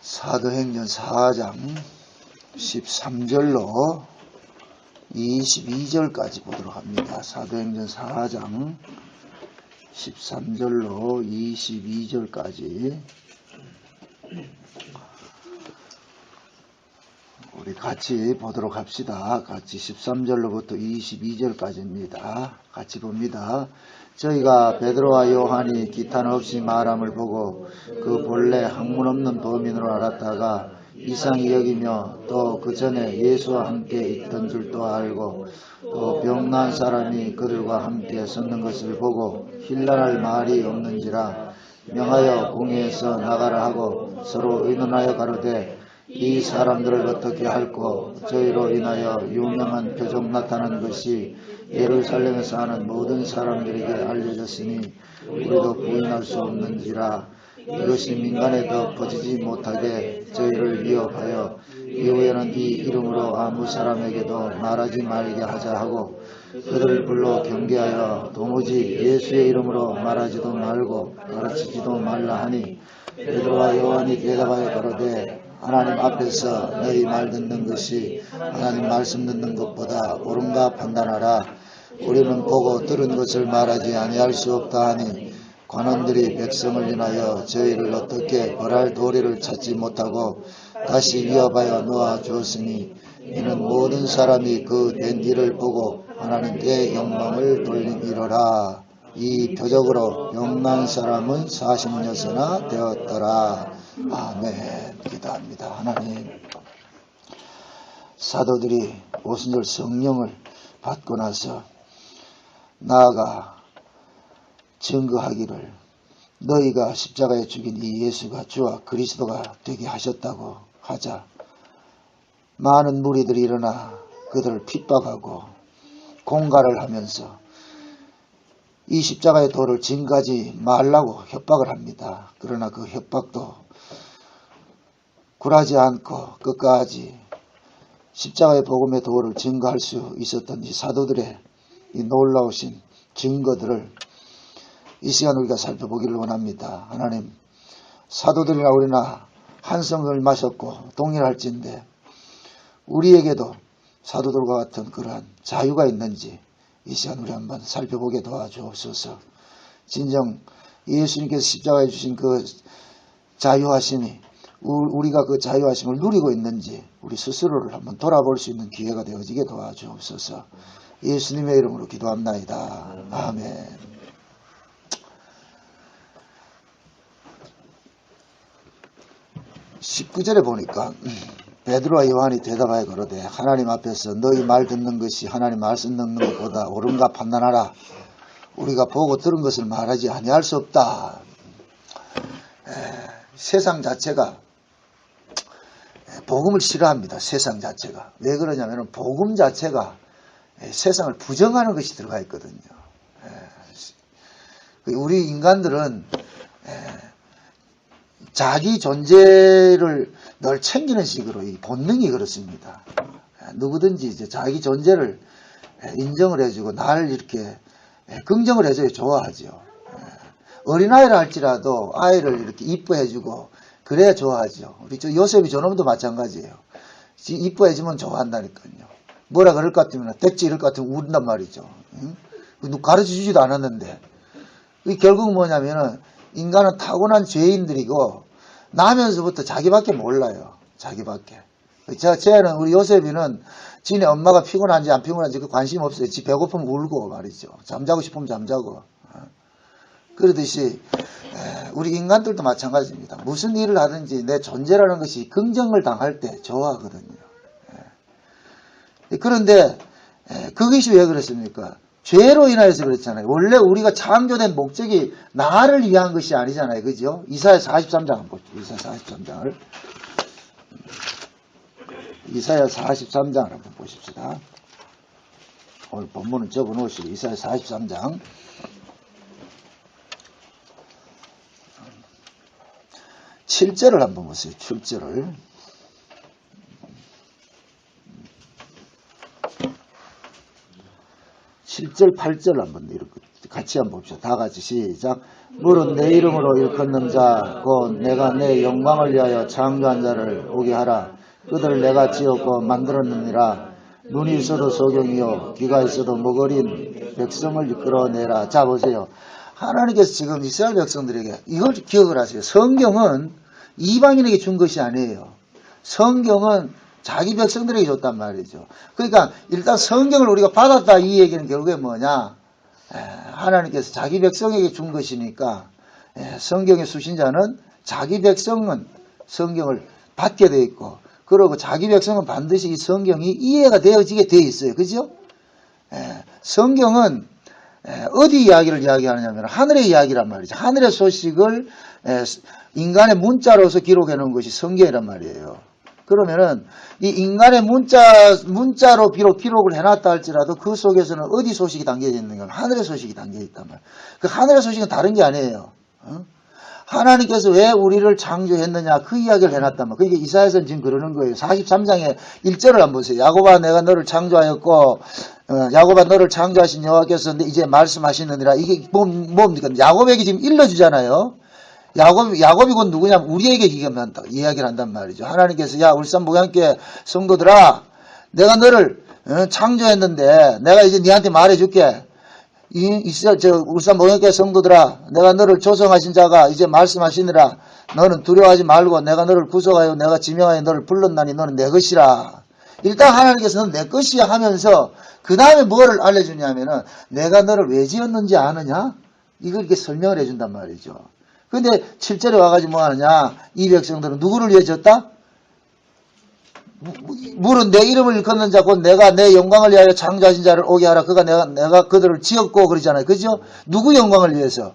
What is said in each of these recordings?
사도행전 4장 13절로 22절까지 보도록 합니다. 사도행전 4장 13절로 22절까지 우리 같이 보도록 합시다. 같이 13절로부터 22절까지입니다. 같이 봅니다. 저희가 베드로와 요한이 기탄 없이 말함을 보고 그 본래 학문 없는 범인으로 알았다가 이상히 여기며 또 그 전에 예수와 함께 있던 줄도 알고 또 병난 사람이 그들과 함께 섰는 것을 보고 힐난할 말이 없는지라 명하여 공회에서 나가라 하고 서로 의논하여 가로되 이 사람들을 어떻게 할꼬 저희로 인하여 유명한 표적 나타난 것이 예루살렘에서 하는 모든 사람들에게 알려졌으니 우리도 부인할 수 없는지라. 이것이 민간에 더 퍼지지 못하게 저희를 위협하여 이후에는 이 이름으로 아무 사람에게도 말하지 말게 하자 하고 그들을 불러 경계하여 도무지 예수의 이름으로 말하지도 말고 가르치지도 말라 하니 베드로와 요한이 대답하여 가로되 하나님 앞에서 너희 말 듣는 것이 하나님 말씀 듣는 것보다 옳은가 판단하라. 우리는 보고 들은 것을 말하지 아니할 수 없다 하니 관원들이 백성을 인하여 저희를 어떻게 벌할 도리를 찾지 못하고 다시 위협하여 놓아 주었으니 이는 모든 사람이 그 된 일을 보고 하나님께 영광을 돌리리라. 이 표적으로 병난 사람은 40여서나 되었더라. 아멘. 기도합니다. 하나님, 사도들이 오순절 성령을 받고 나서 나아가 증거하기를 너희가 십자가에 죽인 이 예수가 주와 그리스도가 되게 하셨다고 하자 많은 무리들이 일어나 그들을 핍박하고 공갈을 하면서 이 십자가의 도를 증거하지 말라고 협박을 합니다. 그러나 그 협박도 굴하지 않고 끝까지 십자가의 복음의 도를 증거할 수 있었던 이 사도들의 이 놀라우신 증거들을 이 시간 우리가 살펴보기를 원합니다. 하나님, 사도들이나 우리나 한 성을 마셨고 동일할진데 우리에게도 사도들과 같은 그러한 자유가 있는지 이 시간 우리 한번 살펴보게 도와주옵소서. 진정 예수님께서 십자가에 주신 그 자유하심이 우리가 그 자유하심을 누리고 있는지 우리 스스로를 한번 돌아볼 수 있는 기회가 되어지게 도와주옵소서. 예수님의 이름으로 기도합나이다. 아멘. 19절에 보니까 베드로와 요한이 대답하여 가로되 하나님 앞에서 너희 말 듣는 것이 하나님 말씀 듣는 것보다 옳은가 판단하라. 우리가 보고 들은 것을 말하지 아니할 수 없다. 세상 자체가 복음을 싫어합니다. 세상 자체가. 왜 그러냐면 복음 자체가 세상을 부정하는 것이 들어가 있거든요. 우리 인간들은 자기 존재를 늘 챙기는 식으로 이 본능이 그렇습니다. 누구든지 이제 자기 존재를 인정을 해주고 나를 이렇게 긍정을 해줘야 좋아하죠. 어린아이를 할지라도 아이를 이렇게 이뻐해주고 그래야 좋아하죠. 우리 요셉이 저놈도 마찬가지예요. 이뻐해주면 좋아한다니까요. 뭐라 그럴 것 같으면 떼찌 이럴 것 같으면 우는단 말이죠. 가르쳐주지도 않았는데 결국 뭐냐면은 인간은 타고난 죄인들이고 나면서부터 자기밖에 몰라요. 자기밖에. 쟤는 우리 요셉이는 지네 엄마가 피곤한지 안 피곤한지 그 관심 없어요. 지 배고프면 울고 말이죠. 잠자고 싶으면 잠자고. 그러듯이 우리 인간들도 마찬가지입니다. 무슨 일을 하든지 내 존재라는 것이 긍정을 당할 때 좋아하거든요. 그런데 그것이 왜 그렇습니까? 죄로 인하여서 그렇잖아요. 원래 우리가 창조된 목적이 나를 위한 것이 아니잖아요. 그죠? 이사야 43장 한번 보죠. 이사야 43장을. 이사야 43장을 한번 보십시다. 오늘 본문은 적어 놓으시고 이사야 43장. 7절을 한번 보세요. 7절을. 7절, 8절 한번 이렇게 같이 한번 봅시다. 다 같이 시작. 물은 내 이름으로 일컫는 자 곧 내가 내 영광을 위하여 창조한 자를 오게 하라. 그들을 내가 지었고 만들었느니라. 눈이 있어도 소경이요 귀가 있어도 먹어린 백성을 이끌어내라. 자 보세요. 하나님께서 지금 이스라엘 백성들에게 이걸 기억을 하세요. 성경은 이방인에게 준 것이 아니에요. 성경은 자기 백성들에게 줬단 말이죠. 그러니까 일단 성경을 우리가 받았다 이 얘기는 결국에 뭐냐. 하나님께서 자기 백성에게 준 것이니까 성경의 수신자는 자기 백성은 성경을 받게 되어 있고 그리고 자기 백성은 반드시 이 성경이 이해가 되어지게 되어 있어요. 그죠? 성경은 어디 이야기를 이야기하느냐면 하늘의 이야기란 말이죠. 하늘의 소식을 인간의 문자로서 기록해 놓은 것이 성경이란 말이에요. 그러면은 이 인간의 문자로 비록 기록을 해놨다 할지라도 그 속에서는 어디 소식이 담겨져 있는가? 하늘의 소식이 담겨 있단 말이에요. 그 하늘의 소식은 다른 게 아니에요. 하나님께서 왜 우리를 창조했느냐 그 이야기를 해놨단 말이에요. 그러니까 이사야서는 지금 그러는 거예요. 43장에 1절을 한번 보세요. 야곱아 내가 너를 창조하였고 야곱아 너를 창조하신 여호와께서 이제 말씀하시느니라. 이게 뭡니까? 야곱에게 지금 일러주잖아요. 야곱이 곧 누구냐면 우리에게 이야기를 한단 말이죠. 하나님께서 야 울산 목양교회 성도들아 내가 너를 창조했는데 내가 이제 니한테 말해줄게. 울산 목양교회 성도들아 내가 너를 조성하신 자가 이제 말씀하시느라. 너는 두려워하지 말고 내가 너를 구속하여 내가 지명하여 너를 불렀나니 너는 내 것이라. 일단 하나님께서 너는 내 것이야 하면서 그 다음에 뭐를 알려주냐면은 내가 너를 왜 지었는지 아느냐? 이걸 이렇게 설명을 해준단 말이죠. 근데 7절에 와가지고 뭐 하느냐? 이 백성들은 누구를 위해 졌다? 물은 내 이름을 일컫는 자 곧 내가 내 영광을 위하여 창조하신 자를 오게 하라. 내가 그들을 지었고 그러잖아요. 그죠? 누구 영광을 위해서?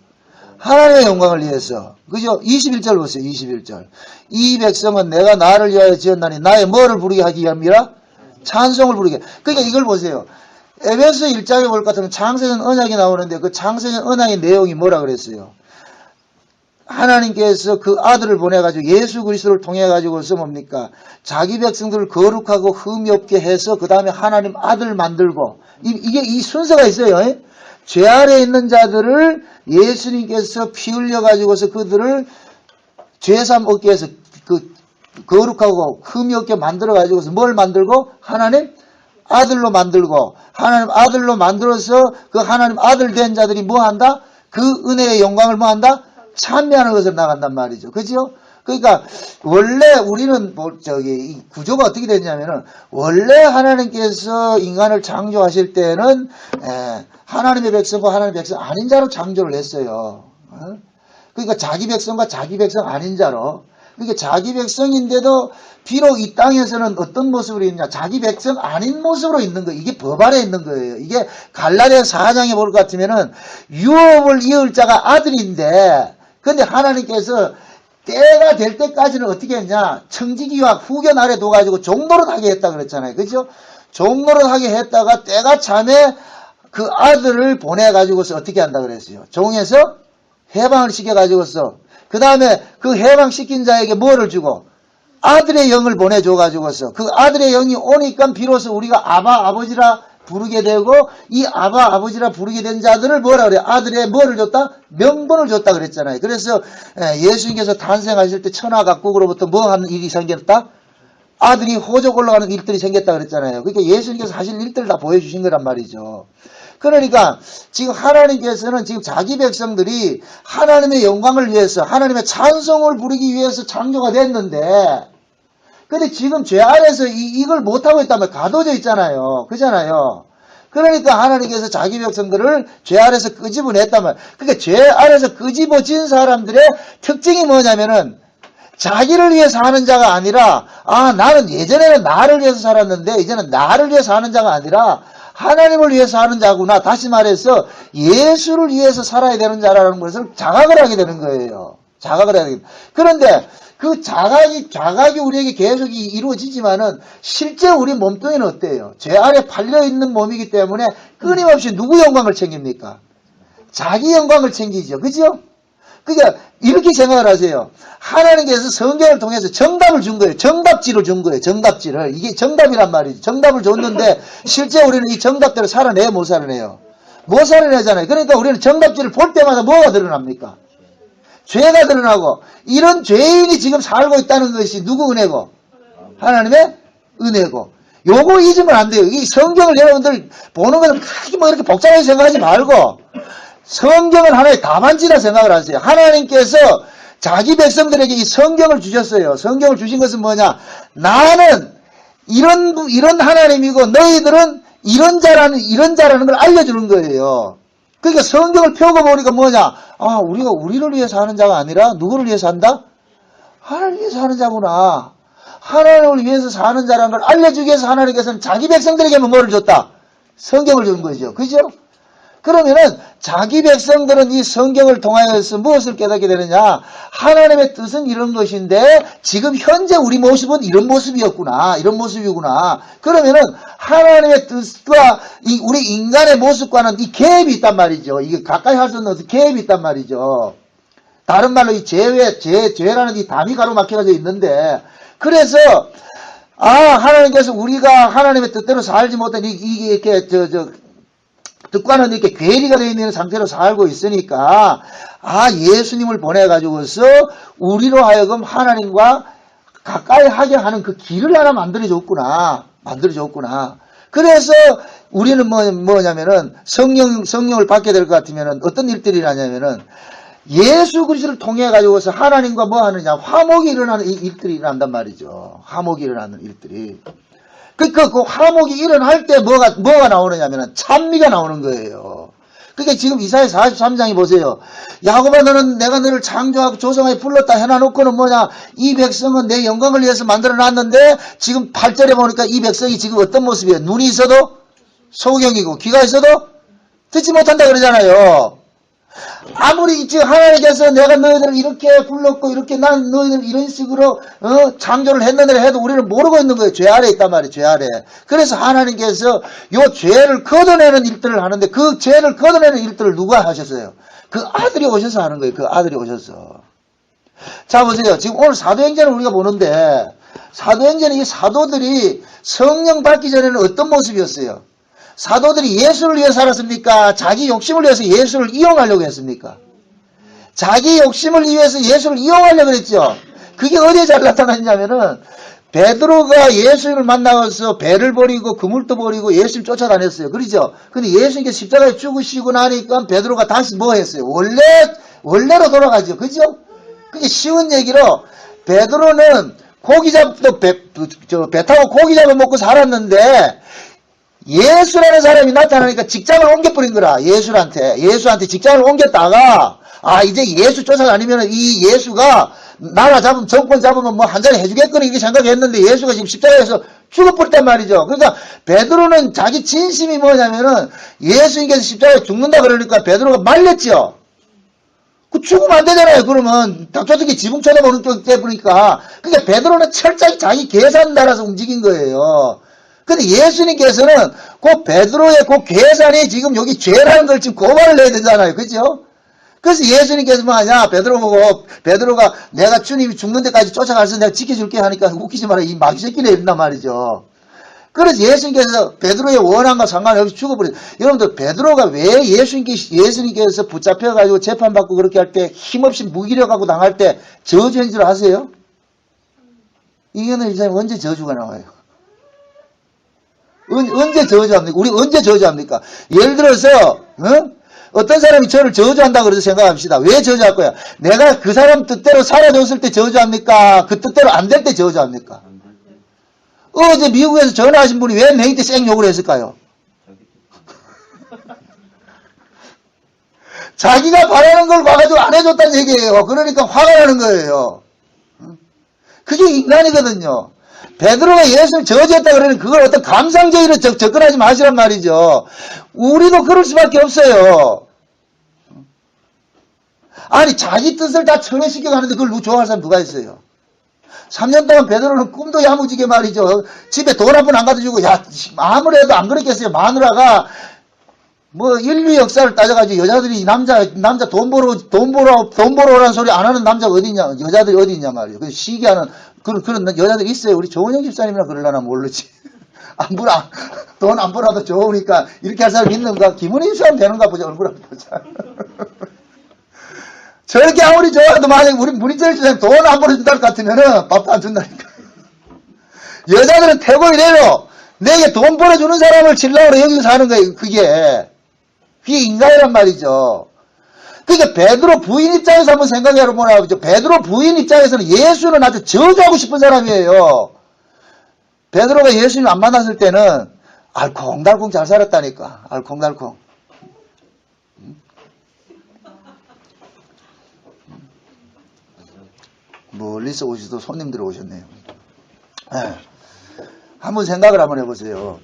하나님의 영광을 위해서. 그죠? 21절 보세요. 21절. 이 백성은 내가 나를 위하여 지었나니 나의 뭐를 부르게 하기 위함이라? 찬송을 부르게. 그러니까 이걸 보세요. 에베소 1장에 볼 것 같으면 창세전 언약이 나오는데 그 창세전 언약의 내용이 뭐라 그랬어요? 하나님께서 그 아들을 보내가지고 예수 그리스도를 통해가지고서 뭡니까? 자기 백성들을 거룩하고 흠이 없게 해서 그 다음에 하나님 아들 만들고 이게 이 순서가 있어요. 죄 아래에 있는 자들을 예수님께서 피 흘려가지고서 그들을 죄삼 없게 해서 거룩하고 흠이 없게 만들어가지고서 뭘 만들고? 하나님 아들로 만들고 하나님 아들로 만들어서 그 하나님 아들 된 자들이 뭐 한다? 그 은혜의 영광을 뭐 한다? 찬미하는 것으로 나간단 말이죠. 그죠? 그러니까 원래 우리는 이 구조가 어떻게 됐냐면은 원래 하나님께서 인간을 창조하실 때는 하나님의 백성과 하나님의 백성 아닌 자로 창조를 했어요. 그러니까 자기 백성과 자기 백성 아닌 자로. 그러니까 자기 백성인데도 비록 이 땅에서는 어떤 모습으로 있느냐. 자기 백성 아닌 모습으로 있는 거예요. 이게 법 아래 있는 거예요. 이게 갈라디아 4장에 볼 것 같으면은 유업을 이을 자가 아들인데 근데 하나님께서 때가 될 때까지는 어떻게 했냐. 청지기와 후견 아래 둬가지고 종노릇하게 했다 그랬잖아요. 그죠? 종노릇하게 했다가 때가 참에 그 아들을 보내가지고서 어떻게 한다 그랬어요. 종에서 해방을 시켜가지고서 그 다음에 그 해방시킨 자에게 뭐를 주고 아들의 영을 보내줘가지고서 그 아들의 영이 오니까 비로소 우리가 아버지라 부르게 되고 이 아버지라 부르게 된 자들을 뭐라 그래요? 아들의 뭐를 줬다? 명분을 줬다 그랬잖아요. 그래서 예수님께서 탄생하실 때 천하각국으로부터 뭐 하는 일이 생겼다? 아들이 호적 올라가는 일들이 생겼다 그랬잖아요. 그러니까 예수님께서 하실 일들을 다 보여주신 거란 말이죠. 그러니까 지금 하나님께서는 지금 자기 백성들이 하나님의 영광을 위해서 하나님의 찬송을 부르기 위해서 창조가 됐는데 근데 지금 죄 아래서 이걸 못하고 있다면 가둬져 있잖아요. 그잖아요. 그러니까 하나님께서 자기 백성들을 죄 아래서 끄집어냈다면 그러니까 죄 아래서 끄집어진 사람들의 특징이 뭐냐면은 자기를 위해서 하는 자가 아니라 나는 예전에는 나를 위해서 살았는데 이제는 나를 위해서 하는 자가 아니라 하나님을 위해서 하는 자구나. 다시 말해서 예수를 위해서 살아야 되는 자라는 것을 자각을 하게 되는 거예요. 자각을 해야 되는. 그런데 그 자각이 우리에게 계속 이루어지지만은 실제 우리 몸뚱이는 어때요? 죄 아래 팔려있는 몸이기 때문에 끊임없이 누구 영광을 챙깁니까? 자기 영광을 챙기죠. 그죠? 그러니까 이렇게 생각을 하세요. 하나님께서 성경을 통해서 정답을 준 거예요. 정답지를 준 거예요. 정답지를. 이게 정답이란 말이죠. 정답을 줬는데 실제 우리는 이 정답대로 살아내요? 못 살아내요? 못 살아내잖아요. 그러니까 우리는 정답지를 볼 때마다 뭐가 드러납니까? 죄가 드러나고, 이런 죄인이 지금 살고 있다는 것이 누구 은혜고? 하나님의 은혜고. 요거 잊으면 안 돼요. 이 성경을 여러분들 보는 것은 크게 뭐 이렇게 복잡하게 생각하지 말고, 성경은 하나의 답안지라 생각을 하세요. 하나님께서 자기 백성들에게 이 성경을 주셨어요. 성경을 주신 것은 뭐냐? 나는 이런 하나님이고 너희들은 이런 자라는 걸 알려주는 거예요. 그러니까 성경을 펴고 보니까 뭐냐? 아, 우리가 우리를 위해서 하는 자가 아니라 누구를 위해서 한다? 하나님을 위해서 하는 자구나. 하나님을 위해서 사는 자라는 걸 알려주기 위해서 하나님께서는 자기 백성들에게만 뭐를 줬다? 성경을 준 거죠. 그죠? 그러면은 자기 백성들은 이 성경을 통하여서 무엇을 깨닫게 되느냐? 하나님의 뜻은 이런 것인데 지금 현재 우리 모습은 이런 모습이었구나. 이런 모습이구나. 그러면은 하나님의 뜻과 우리 인간의 모습과는 이 갭이 있단 말이죠. 이게 가까이 할 수 없는 갭이 있단 말이죠. 다른 말로 이 죄라는 이 담이 가로막혀져 있는데, 그래서 하나님께서 우리가 하나님의 뜻대로 살지 못한 이게 이렇게 뜻과는 이렇게 괴리가 되어 있는 상태로 살고 있으니까, 예수님을 보내가지고서 우리로 하여금 하나님과 가까이 하게 하는 그 길을 하나 만들어줬구나. 그래서 우리는 뭐냐면은 성령을 받게 될 것 같으면은 어떤 일들이 나냐면은 예수 그리스도를 통해 가지고서 하나님과 뭐 하느냐? 화목이 일어나는 일들이 일어난단 말이죠. 화목이 일어나는 일들이. 그 화목이 일어날 때 뭐가 나오느냐면은 찬미가 나오는 거예요. 그러니까 지금 이사야 43장에 보세요. 야곱아, 내가 너를 창조하고 조성하여 불렀다 해놔놓고는 뭐냐? 이 백성은 내 영광을 위해서 만들어놨는데 지금 8절에 보니까 이 백성이 지금 어떤 모습이에요? 눈이 있어도 소경이고 귀가 있어도 듣지 못한다 그러잖아요. 아무리 지금 하나님께서 내가 너희들을 이렇게 불렀고 이렇게 난 너희들 이런 식으로 창조를 했는데 해도 우리는 모르고 있는 거예요. 죄 아래 있단 말이에요. 죄 아래. 그래서 하나님께서 요 죄를 걷어내는 일들을 하는데 그 죄를 걷어내는 일들을 누가 하셨어요? 그 아들이 오셔서 하는 거예요. 그 아들이 오셔서. 자 보세요. 지금 오늘 사도행전을 우리가 보는데 사도행전에 이 사도들이 성령 받기 전에는 어떤 모습이었어요? 사도들이 예수를 위해 살았습니까? 자기 욕심을 위해서 예수를 이용하려고 했습니까? 자기 욕심을 위해서 예수를 이용하려고 했죠. 그게 어디에 잘 나타났냐면은 베드로가 예수님을 만나서 배를 버리고 그물도 버리고 예수님 쫓아다녔어요. 그렇죠? 근데 예수님께서 십자가에 죽으시고 나니까 베드로가 다시 뭐 했어요? 원래로 돌아가죠. 그죠? 그게 쉬운 얘기로 베드로는 배 타고 고기 잡아 먹고 살았는데 예수라는 사람이 나타나니까 직장을 옮겨버린 거라. 예수한테 직장을 옮겼다가 이제 예수 쫓아다니면 이 예수가 나라 잡으면 정권 잡으면 뭐 한 자리 해주겠거니 이렇게 생각했는데 예수가 지금 십자가에서 죽어버렸단 말이죠. 그러니까 베드로는 자기 진심이 뭐냐면은 예수님께서 십자가에 죽는다 그러니까 베드로가 말렸죠. 그 죽으면 안 되잖아요. 그러면 닥쳐듣기 지붕 쳐다보는 쪽 때보니까. 그러니까 베드로는 철저히 자기 계산 따라서 움직인 거예요. 근데 예수님께서는 그 베드로의 그 계산이 지금 여기 죄라는 걸 지금 고발을 해야 되잖아요. 그죠? 그래서 예수님께서 뭐하냐? 베드로 보고, 베드로가 내가 주님이 죽는 데까지 쫓아가서 내가 지켜줄게 하니까 웃기지 마라. 이 마귀새끼네 이런단 말이죠. 그래서 예수님께서 베드로의 원한과 상관없이 죽어버렸어요. 여러분들, 베드로가 왜 예수님께서 붙잡혀가지고 재판받고 그렇게 할 때 힘없이 무기력하고 당할 때 저주한 줄 아세요? 이거는 이제 언제 저주가 나와요? 언제 저주합니까? 우리 언제 저주합니까? 예를 들어서, 어떤 사람이 저를 저주한다 그래서 생각합시다. 왜 저주할 거야? 내가 그 사람 뜻대로 살아줬을 때 저주합니까? 그 뜻대로 안 될 때 저주합니까? 어제 미국에서 전화하신 분이 왜 메이트 쌩 욕을 했을까요? 자기가 바라는 걸 봐가지고 안 해줬다는 얘기예요. 그러니까 화가 나는 거예요. 그게 인간이거든요. 베드로가 예수를 저주했다 그러면 그걸 어떤 감상적으로 접근하지 마시란 말이죠. 우리도 그럴 수밖에 없어요. 아니 자기 뜻을 다 철회시켜 가는데 그걸 좋아할 사람 누가 있어요? 3년 동안 베드로는 꿈도 야무지게 말이죠. 집에 돈 한 푼 안 가져주고 아무래도 안 그랬겠어요. 마누라가 뭐 인류 역사를 따져가지고 여자들이 남자 돈 보러 오라는 소리 안 하는 남자가 어디냐, 여자들이 어디 있냐 말이에요. 그 시기하는 그런 여자들이 있어요. 우리 조은영 집사님이나 그러려나 모르지. 돈 안 벌어도 좋으니까 이렇게 할 사람이 있는가? 김은희 시험 되는가 보자. 얼굴 한번 보자. 저렇게 아무리 좋아도 만약에 우리 문희철 시장 돈 안 벌어준다 같으면은 밥도 안 준다니까. 여자들은 태고 이래요. 내게 돈 벌어주는 사람을 신랑으로 여기서 사는 거예요. 그게 인간이란 말이죠. 그러니까 베드로 부인 입장에서 한번 생각해 보면 베드로 부인 입장에서는 예수는 아주 저주하고 싶은 사람이에요. 베드로가 예수님 안 만났을 때는 알콩달콩 잘 살았다니까. 알콩달콩. 멀리서 오시도 손님들 오셨네요. 네. 한번 생각을 한번 해보세요.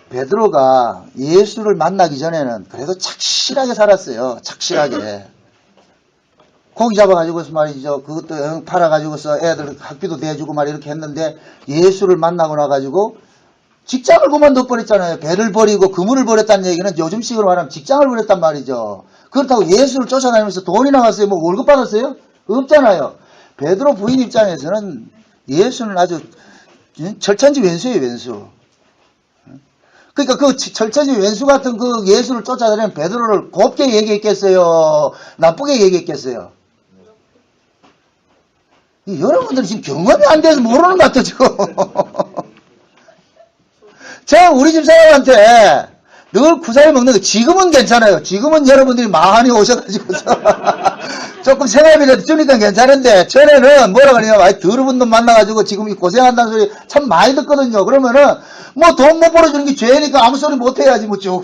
베드로가 예수를 만나기 전에는 그래도 착실하게 살았어요. 착실하게. 고기 잡아가지고서 말이죠. 그것도 팔아가지고서 애들 학비도 대주고 말 이렇게 했는데 예수를 만나고 나가지고 직장을 그만둬버렸잖아요. 배를 버리고 그물을 버렸다는 얘기는 요즘식으로 말하면 직장을 버렸단 말이죠. 그렇다고 예수를 쫓아다니면서 돈이 나갔어요? 뭐 월급 받았어요? 없잖아요. 베드로 부인 입장에서는 예수는 아주 철천지 왼수예요, 왼수. 그러니까 그 철천지 왼수 같은 그 예수를 쫓아다니는 베드로를 곱게 얘기했겠어요? 나쁘게 얘기했겠어요? 여러분들이 지금 경험이 안 돼서 모르는 것 같아, 지금. 제가 우리 집 사람한테 늘 구사리 먹는 거 지금은 괜찮아요. 지금은 여러분들이 많이 오셔가지고서 조금 생활비라도 주니까 괜찮은데 전에는 뭐라 그러냐 많이 더러운 놈 만나가지고 지금 고생한다는 소리 참 많이 듣거든요. 그러면은 뭐 돈 못 벌어주는 게 죄니까 아무 소리 못 해야지 뭐 쭉.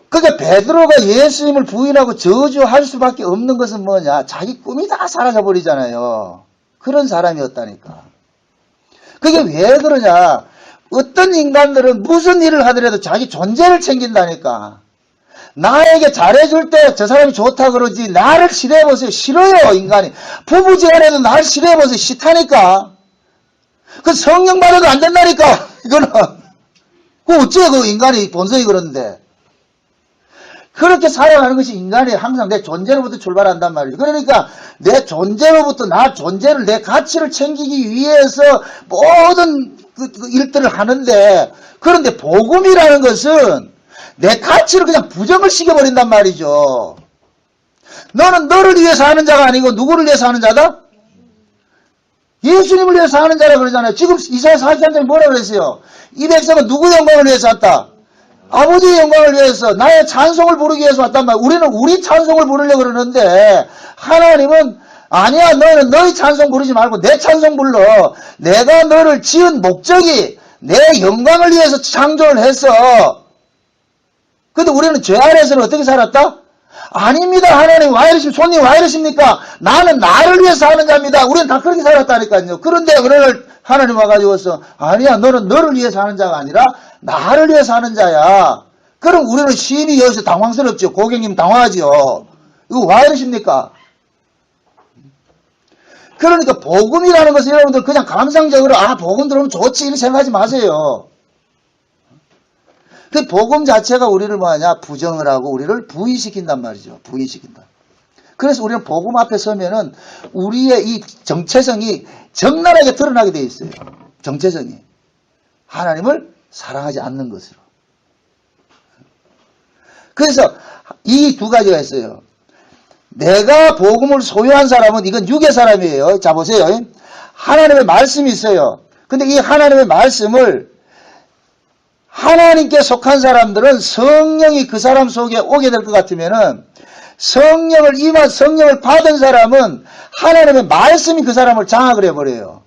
그러니까 베드로가 예수님을 부인하고 저주할 수밖에 없는 것은 뭐냐? 자기 꿈이 다 사라져버리잖아요. 그런 사람이었다니까. 그게 왜 그러냐? 어떤 인간들은 무슨 일을 하더라도 자기 존재를 챙긴다니까. 나에게 잘해줄 때 저 사람이 좋다 그러지 나를 싫어해보세요. 싫어요, 인간이. 부부지간에도 나를 싫어해보세요. 싫다니까. 그 성령 받아도 안 된다니까. 이거는. 그 어째 그 인간이 본성이 그런데. 그렇게 살아가는 것이 인간이 항상 내 존재로부터 출발한단 말이죠. 그러니까 내 존재로부터 나 존재를 내 가치를 챙기기 위해서 모든 그 일들을 하는데 그런데 복음이라는 것은 내 가치를 그냥 부정을 시켜버린단 말이죠. 너는 너를 위해서 하는 자가 아니고 누구를 위해서 하는 자다? 예수님을 위해서 하는 자라 그러잖아요. 지금 이사야 43장에 뭐라 그랬어요? 이 백성은 누구 영광을 위해서 왔다? 아버지의 영광을 위해서 나의 찬송을 부르기 위해서 왔단 말이야. 우리는 우리 찬송을 부르려고 그러는데 하나님은 아니야 너는 너희 찬송 부르지 말고 내 찬송 불러. 내가 너를 지은 목적이 내 영광을 위해서 창조를 했어. 근데 우리는 죄 아래에서는 어떻게 살았다? 아닙니다. 하나님 와 이러십니까? 손님 와 이러십니까? 나는 나를 위해서 하는 자입니다. 우리는 다 그렇게 살았다니까요. 그런데 오늘 하나님 와가지고서 아니야 너는 너를 위해서 하는 자가 아니라 나를 위해서 하는 자야. 그럼 우리는 심히 여기서 당황스럽죠. 고객님 당황하죠. 이거 와 이러십니까? 그러니까 복음이라는 것은 여러분들 그냥 감상적으로 복음 들으면 좋지 이렇게 생각하지 마세요. 그 복음 자체가 우리를 뭐하냐 부정을 하고 우리를 부인시킨단 말이죠. 부인시킨다. 그래서 우리는 복음 앞에 서면은 우리의 이 정체성이 적나라하게 드러나게 되어 있어요. 정체성이 하나님을 사랑하지 않는 것으로. 그래서 이 두 가지가 있어요. 내가 복음을 소유한 사람은 이건 육의 사람이에요. 자 보세요. 하나님의 말씀이 있어요. 근데 이 하나님의 말씀을 하나님께 속한 사람들은 성령이 그 사람 속에 오게 될 것 같으면은 성령을 받은 사람은 하나님의 말씀이 그 사람을 장악을 해버려요.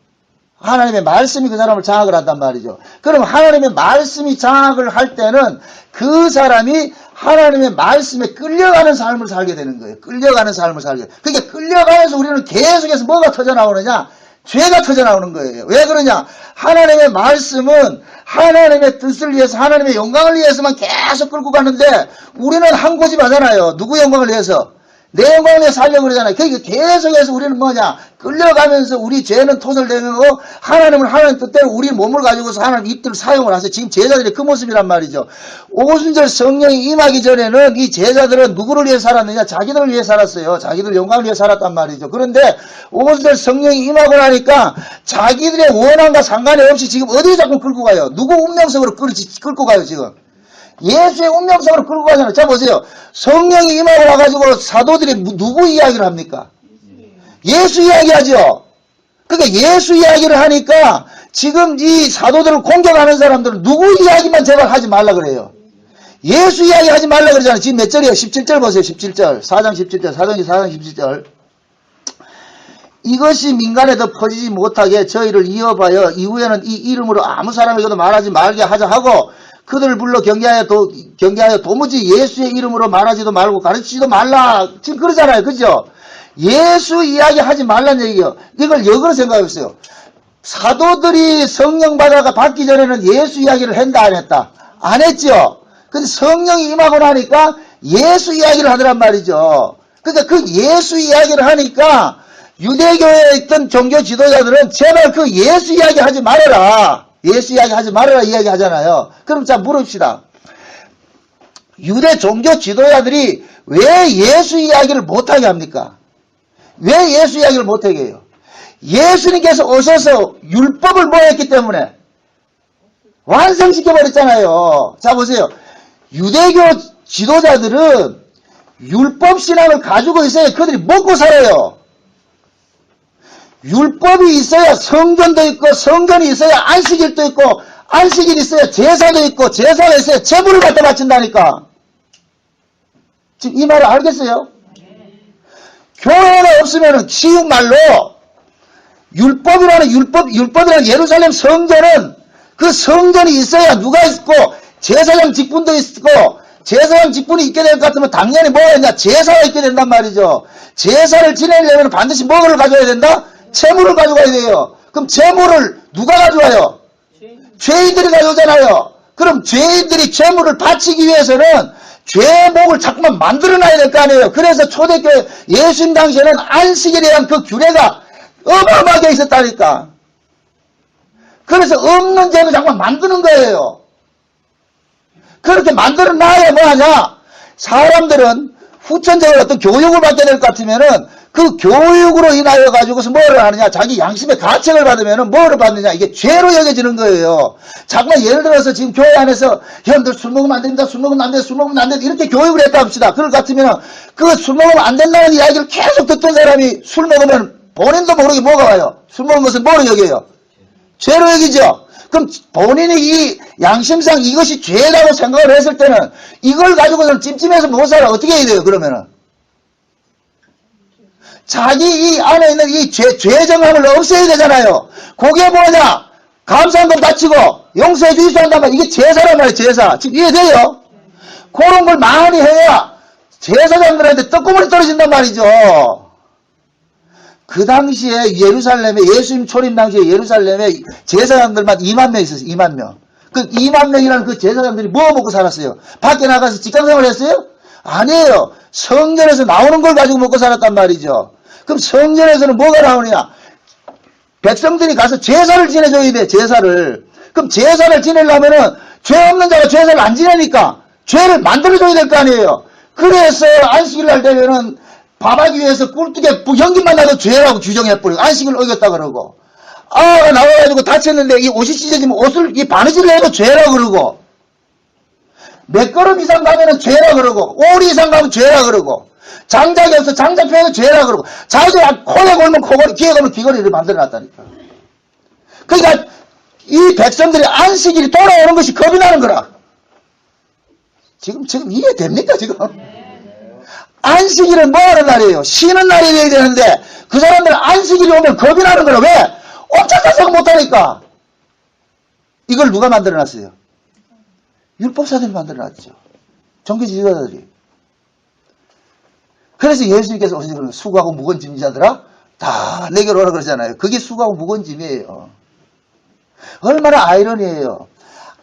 하나님의 말씀이 그 사람을 장악을 한단 말이죠. 그럼 하나님의 말씀이 장악을 할 때는 그 사람이 하나님의 말씀에 끌려가는 삶을 살게 되는 거예요. 끌려가는 삶을 살게. 그러니까 끌려가면서 우리는 계속해서 뭐가 터져나오느냐? 죄가 터져나오는 거예요. 왜 그러냐? 하나님의 말씀은 하나님의 뜻을 위해서 하나님의 영광을 위해서만 계속 끌고 가는데 우리는 한 고집 하잖아요. 누구 영광을 위해서? 내 영광을 위해 살려고 그러잖아요. 그러니까 계속해서 우리는 뭐냐, 끌려가면서 우리 죄는 토설되고 하나님은 하나님 뜻대로 우리 몸을 가지고서 하나님 입들을 사용을 하세요. 지금 제자들이 그 모습이란 말이죠. 오순절 성령이 임하기 전에는 이 제자들은 누구를 위해 살았느냐, 자기들을 위해 살았어요. 자기들 영광을 위해 살았단 말이죠. 그런데 오순절 성령이 임하고 나니까 자기들의 원함과 상관이 없이 지금 어디에 자꾸 끌고 가요? 누구 운명성으로 끌고 가요 지금? 예수의 운명성으로 끌고 가잖아요. 자 보세요. 성령이 임하고 와가지고 사도들이 누구 이야기를 합니까? 예수 이야기하죠. 그러니까 예수 이야기를 하니까 지금 이 사도들을 공격하는 사람들은 누구 이야기만 제발 하지 말라 그래요. 예수 이야기 하지 말라 그러잖아요. 지금 몇 절이에요? 17절 보세요. 17절. 4장 17절. 사도행전 4장 17절. 이것이 민간에 더 퍼지지 못하게 저희를 이어봐요. 이후에는 이 이름으로 아무 사람에게도 말하지 말게 하자 하고 그들을 불러 경계하여 도무지 예수의 이름으로 말하지도 말고 가르치지도 말라. 지금 그러잖아요. 그죠? 예수 이야기 하지 말란 얘기요. 이걸 역으로 생각해보세요. 사도들이 성령 받기 전에는 예수 이야기를 했다 안 했다? 안 했죠. 근데 성령이 임하고 나니까 예수 이야기를 하더란 말이죠. 그러니까 그 예수 이야기를 하니까 유대교에 있던 종교 지도자들은 제발 그 예수 이야기 하지 말아라. 예수 이야기 하지 말아라 이야기 하잖아요. 그럼 자 물읍시다. 유대 종교 지도자들이 왜 예수 이야기를 못하게 합니까? 왜 예수 이야기를 못하게 해요? 예수님께서 오셔서 율법을 뭐 했기 때문에 완성시켜버렸잖아요. 자 보세요. 유대교 지도자들은 율법 신앙을 가지고 있어야 그들이 먹고 살아요. 율법이 있어야 성전도 있고 성전이 있어야 안식일도 있고 안식일이 있어야 제사도 있고 제사가 있어야 제물을 갖다 바친다니까. 지금 이 말을 알겠어요? 교회가 없으면 쉬운 말로 율법이라는 예루살렘 성전은 그 성전이 있어야 누가 있고 제사장 직분도 있고 제사장 직분이 있게 될 것 같으면 당연히 뭐가 있냐? 제사가 있게 된단 말이죠. 제사를 지내려면 반드시 뭐를 가져야 된다? 재물을 가져가야 돼요. 그럼 재물을 누가 가져와요? 죄인들이 가져오잖아요. 그럼 죄인들이 재물을 바치기 위해서는 죄목을 자꾸만 만들어놔야 될 거 아니에요. 그래서 초대교회 예수님 당시에는 안식일에 대한 그 규례가 어마어마하게 있었다니까. 그래서 없는 죄를 자꾸만 만드는 거예요. 그렇게 만들어놔야 뭐하냐? 사람들은 후천적으로 어떤 교육을 받게 될 것 같으면은 그 교육으로 인하여 가지고서 뭐를 하느냐? 자기 양심의 가책을 받으면은 뭐를 받느냐? 이게 죄로 여겨지는 거예요. 자꾸만 예를 들어서 지금 교회 안에서 여러분들 술 먹으면 안 됩니다. 술 먹으면 안 돼. 술 먹으면 안 돼. 이렇게 교육을 했다 합시다. 그럴 것 같으면은 그 술 먹으면 안 된다는 이야기를 계속 듣던 사람이 술 먹으면 본인도 모르게 뭐가 와요? 술 먹은 것을 뭐로 여겨요? 죄로 여기죠. 그럼 본인이 이 양심상 이것이 죄라고 생각을 했을 때는 이걸 가지고서는 찜찜해서 못 살아. 어떻게 해야 돼요? 그러면은 자기 이 안에 있는 이 죄정함을 없애야 되잖아요. 그게 뭐냐? 감사한금 바치고 용서해 주기도 한단 말이에요. 이게 제사란 말이에요. 제사. 지금 이해돼요? 그런 걸 많이 해야 제사장들한테 떡고물이 떨어진단 말이죠. 그 당시에 예루살렘에 예수님 초림 당시에 예루살렘에 제사장들만 2만 명 있었어요. 2만 명. 그 2만 명이라는 그 제사장들이 뭐 먹고 살았어요? 밖에 나가서 직장생활 했어요? 아니에요. 성전에서 나오는 걸 가지고 먹고 살았단 말이죠. 그럼 성전에서는 뭐가 나오느냐? 백성들이 가서 제사를 지내줘야 돼. 제사를. 그럼 제사를 지내려면은 죄 없는 자가 제사를 안 지내니까 죄를 만들어줘야 될 거 아니에요. 그래서 안식일 날 되면은 밥하기 위해서 꿀뚝에 현기만 나도 죄라고 규정해버리고 안식을 어겼다 그러고 아가 나와가지고 다쳤는데 이 옷이 찢어지면 옷을 이 바느질을 해도 죄라 그러고 몇 걸음 이상 가면은 죄라 그러고 오리 이상 가면 죄라 그러고 장작이 없어 장작 펴도 죄라 그러고 자기가 코에 걸면 코걸이 귀에 걸면 귀걸이를 만들어놨다니까. 그러니까 이 백성들이 안식일이 돌아오는 것이 겁이 나는 거라. 지금 이해됩니까 지금? 안식일은 뭐 하는 날이에요? 쉬는 날이 돼야 되는데 그 사람들은 안식일이 오면 겁이 나는 거라. 왜? 옴짝달싹 못하니까. 이걸 누가 만들어놨어요? 율법사들이 만들어놨죠. 종교지도자들이. 그래서 예수님께서 오시는 수고하고 무거운 짐진 자들아 다 내게로 오라 그러잖아요. 그게 수고하고 무거운 짐이에요. 얼마나 아이러니해요.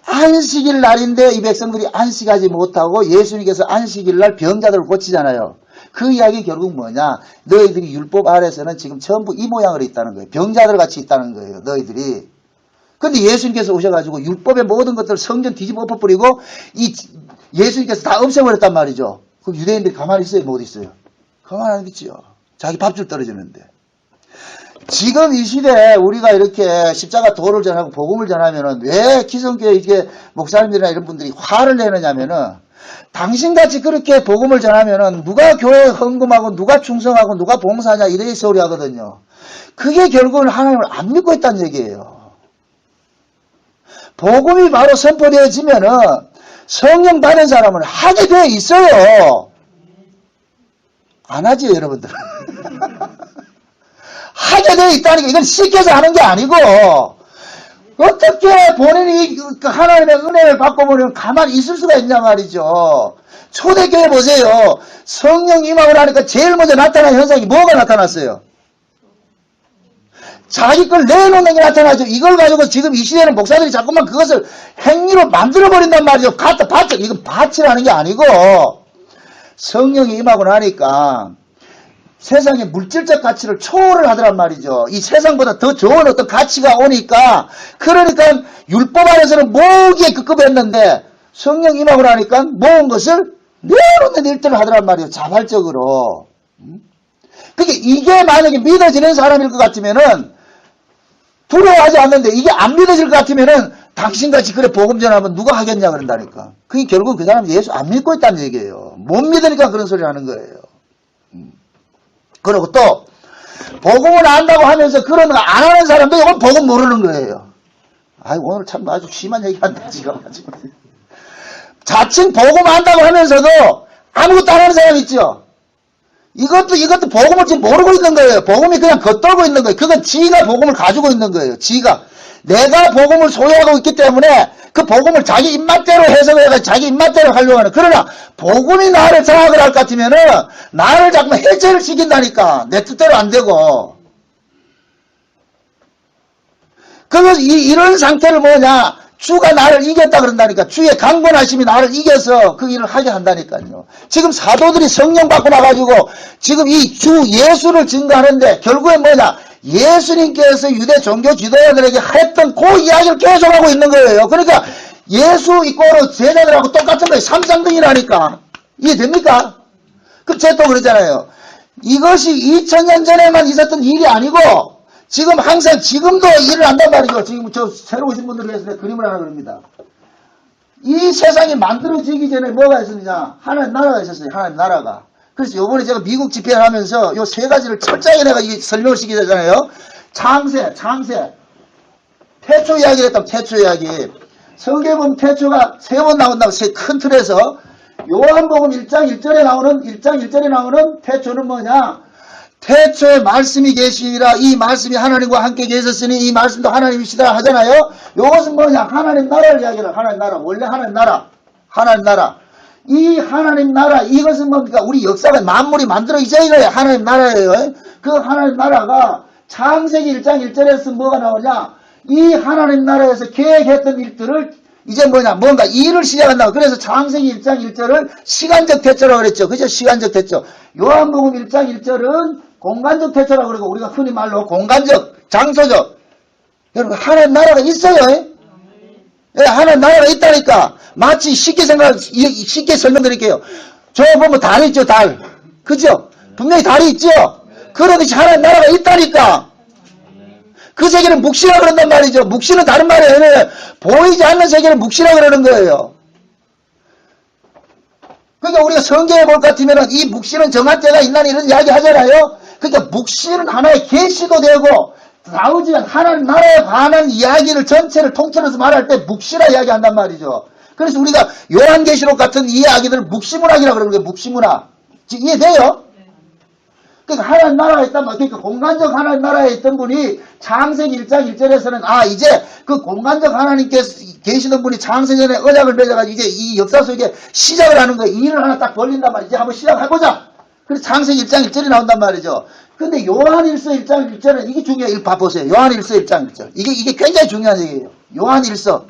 안식일 날인데 이 백성들이 안식하지 못하고 예수님께서 안식일 날 병자들을 고치잖아요. 그 이야기 결국 뭐냐? 너희들이 율법 아래서는 지금 전부 이 모양으로 있다는 거예요. 병자들 같이 있다는 거예요. 너희들이. 근데 예수님께서 오셔가지고 율법의 모든 것들을 성전 뒤집어 엎어버리고 예수님께서 다 없애버렸단 말이죠. 그럼 유대인들이 가만히 있어요? 못 있어요? 가만히 안 있지요. 자기 밥줄 떨어지는데. 지금 이 시대에 우리가 이렇게 십자가 도를 전하고 복음을 전하면은 왜 기성교회 이게 목사님들이나 이런 분들이 화를 내느냐면은 당신같이 그렇게 복음을 전하면은 누가 교회에 헌금하고 누가 충성하고 누가 봉사하냐 이래 소리 하거든요. 그게 결국은 하나님을 안 믿고 있다는 얘기예요. 복음이 바로 선포되어지면은 성령 받은 사람은 하게 돼 있어요. 안 하지요, 여러분들. 하게 돼 있다니까. 이건 시켜서 하는 게 아니고 어떻게 본인이 하나님의 은혜를 받고 보면 가만히 있을 수가 있냐 말이죠. 초대교회 보세요. 성령 임함을 하니까 제일 먼저 나타난 현상이 뭐가 나타났어요? 자기 걸 내놓는 게 나타나죠. 이걸 가지고 지금 이 시대는 목사들이 자꾸만 그것을 행위로 만들어버린단 말이죠. 갖다 바쳐. 이건 바치라는 게 아니고 성령이 임하고 나니까 세상의 물질적 가치를 초월을 하더란 말이죠. 이 세상보다 더 좋은 어떤 가치가 오니까 그러니까 율법 안에서는 모으기에 급급했는데 성령 임하고 나니까 모은 것을 내놓는 일들을 하더란 말이에요. 자발적으로. 그게 이게 만약에 믿어지는 사람일 것 같으면은 두려워하지 않는데 이게 안 믿어질 것 같으면은 당신같이 그래 복음 전하면 누가 하겠냐 그런다니까. 그게 결국 그 사람이 예수 안 믿고 있다는 얘기예요. 못 믿으니까 그런 소리 하는 거예요. 그리고 또 복음을 안다고 하면서 그런 거 안 하는 사람도 이건 복음 모르는 거예요. 아이 오늘 참 아주 심한 얘기한다 지금. 자칭 복음 안다고 하면서도 아무것도 안 하는 사람 있죠. 이것도 복음을 지금 모르고 있는 거예요. 복음이 그냥 겉돌고 있는 거예요. 그건 지가 복음을 가지고 있는 거예요. 지가. 내가 복음을 소유하고 있기 때문에 그 복음을 자기 입맛대로 해석해서 자기 입맛대로 하려고 하는. 그러나 복음이 나를 장악을 할 것 같으면은 나를 자꾸 해체를 시킨다니까. 내 뜻대로 안 되고. 그래서 이런 상태를 뭐냐. 주가 나를 이겼다 그런다니까. 주의 강권하심이 나를 이겨서 그 일을 하게 한다니까요. 지금 사도들이 성령 받고 나가지고 지금 이 주 예수를 증거하는데 결국엔 뭐냐. 예수님께서 유대 종교 지도자들에게 했던 그 이야기를 계속하고 있는 거예요. 그러니까 예수 이꼬로 제자들하고 똑같은 거예요. 삼상등이라니까. 이해됩니까? 그 제가 또 그러잖아요. 이것이 2000년 전에만 있었던 일이 아니고 지금 항상 지금도 일을 한단 말이죠. 지금 저 새로 오신 분들을 위해서 그림을 하나 그립니다. 이 세상이 만들어지기 전에 뭐가 있었느냐. 하나님 나라가 있었어요. 하나님 나라가. 그래서 요번에 제가 미국 집회를 하면서 요 세 가지를 철저하게 내가 설명을 시키잖아요. 창세, 태초 이야기를 했다면 태초 이야기. 성경에 보면 태초가 3번 나온다고 큰 틀에서 요한복음 1장 1절에 나오는 태초는 뭐냐. 태초에 말씀이 계시니라. 이 말씀이 하나님과 함께 계셨으니 이 말씀도 하나님이시다 하잖아요. 요것은 뭐냐. 하나님 나라를 이야기해요. 하나님 나라. 원래 하나님 나라. 이 하나님 나라 이것은 뭡니까? 우리 역사가 만물이 만들어지자 이거예요. 하나님 나라예요. 그 하나님 나라가 창세기 1장 1절에서 뭐가 나오냐. 이 하나님 나라에서 계획했던 일들을 이제 뭐냐. 뭔가 일을 시작한다고. 그래서 창세기 1장 1절을 시간적 태초라고 그랬죠. 그죠? 시간적 태초. 요한복음 1장 1절은 공간적 태초라고 그러고 우리가 흔히 말로 공간적, 장소적. 여러분 하나님 나라가 있어요. 예, 하나님 나라가 있다니까. 마치 쉽게 설명드릴게요. 저 보면 달 있죠, 달. 그죠? 분명히 달이 있죠? 그러듯이 하나님 나라가 있다니까. 그 세계는 묵시라 그런단 말이죠. 묵시는 다른 말이에요. 보이지 않는 세계는 묵시라 그러는 거예요. 그러니까 우리가 성경에 볼 것 같으면 이 묵시는 정한 때가 있나 이런 이야기 하잖아요. 그러니까 묵시는 하나의 계시도 되고 나오지 않은 하나님 나라에 관한 이야기를 전체를 통틀어서 말할 때 묵시라 이야기한단 말이죠. 그래서 우리가 요한계시록 같은 이야기들을 묵시문학이라고 그러는 거예요. 묵시문학. 이해돼요? 그러니까 하나님 나라가 있단 말이에요. 그러니까 공간적 하나님 나라에 있던 분이 창세기 1장 1절에서는 이제 그 공간적 하나님께서 계시던 분이 창세전에 언약을 맺어가지고 이제 이 역사 속에 시작을 하는 거예요. 일을 하나 딱 벌린단 말이에요. 이제 한번 시작해보자. 그래서 창세기 1장 1절이 나온단 말이죠. 근데 요한일서 1장 1절은 이게 중요해요. 봐보세요. 요한일서 1장 1절. 이게 굉장히 중요한 얘기예요. 요한일서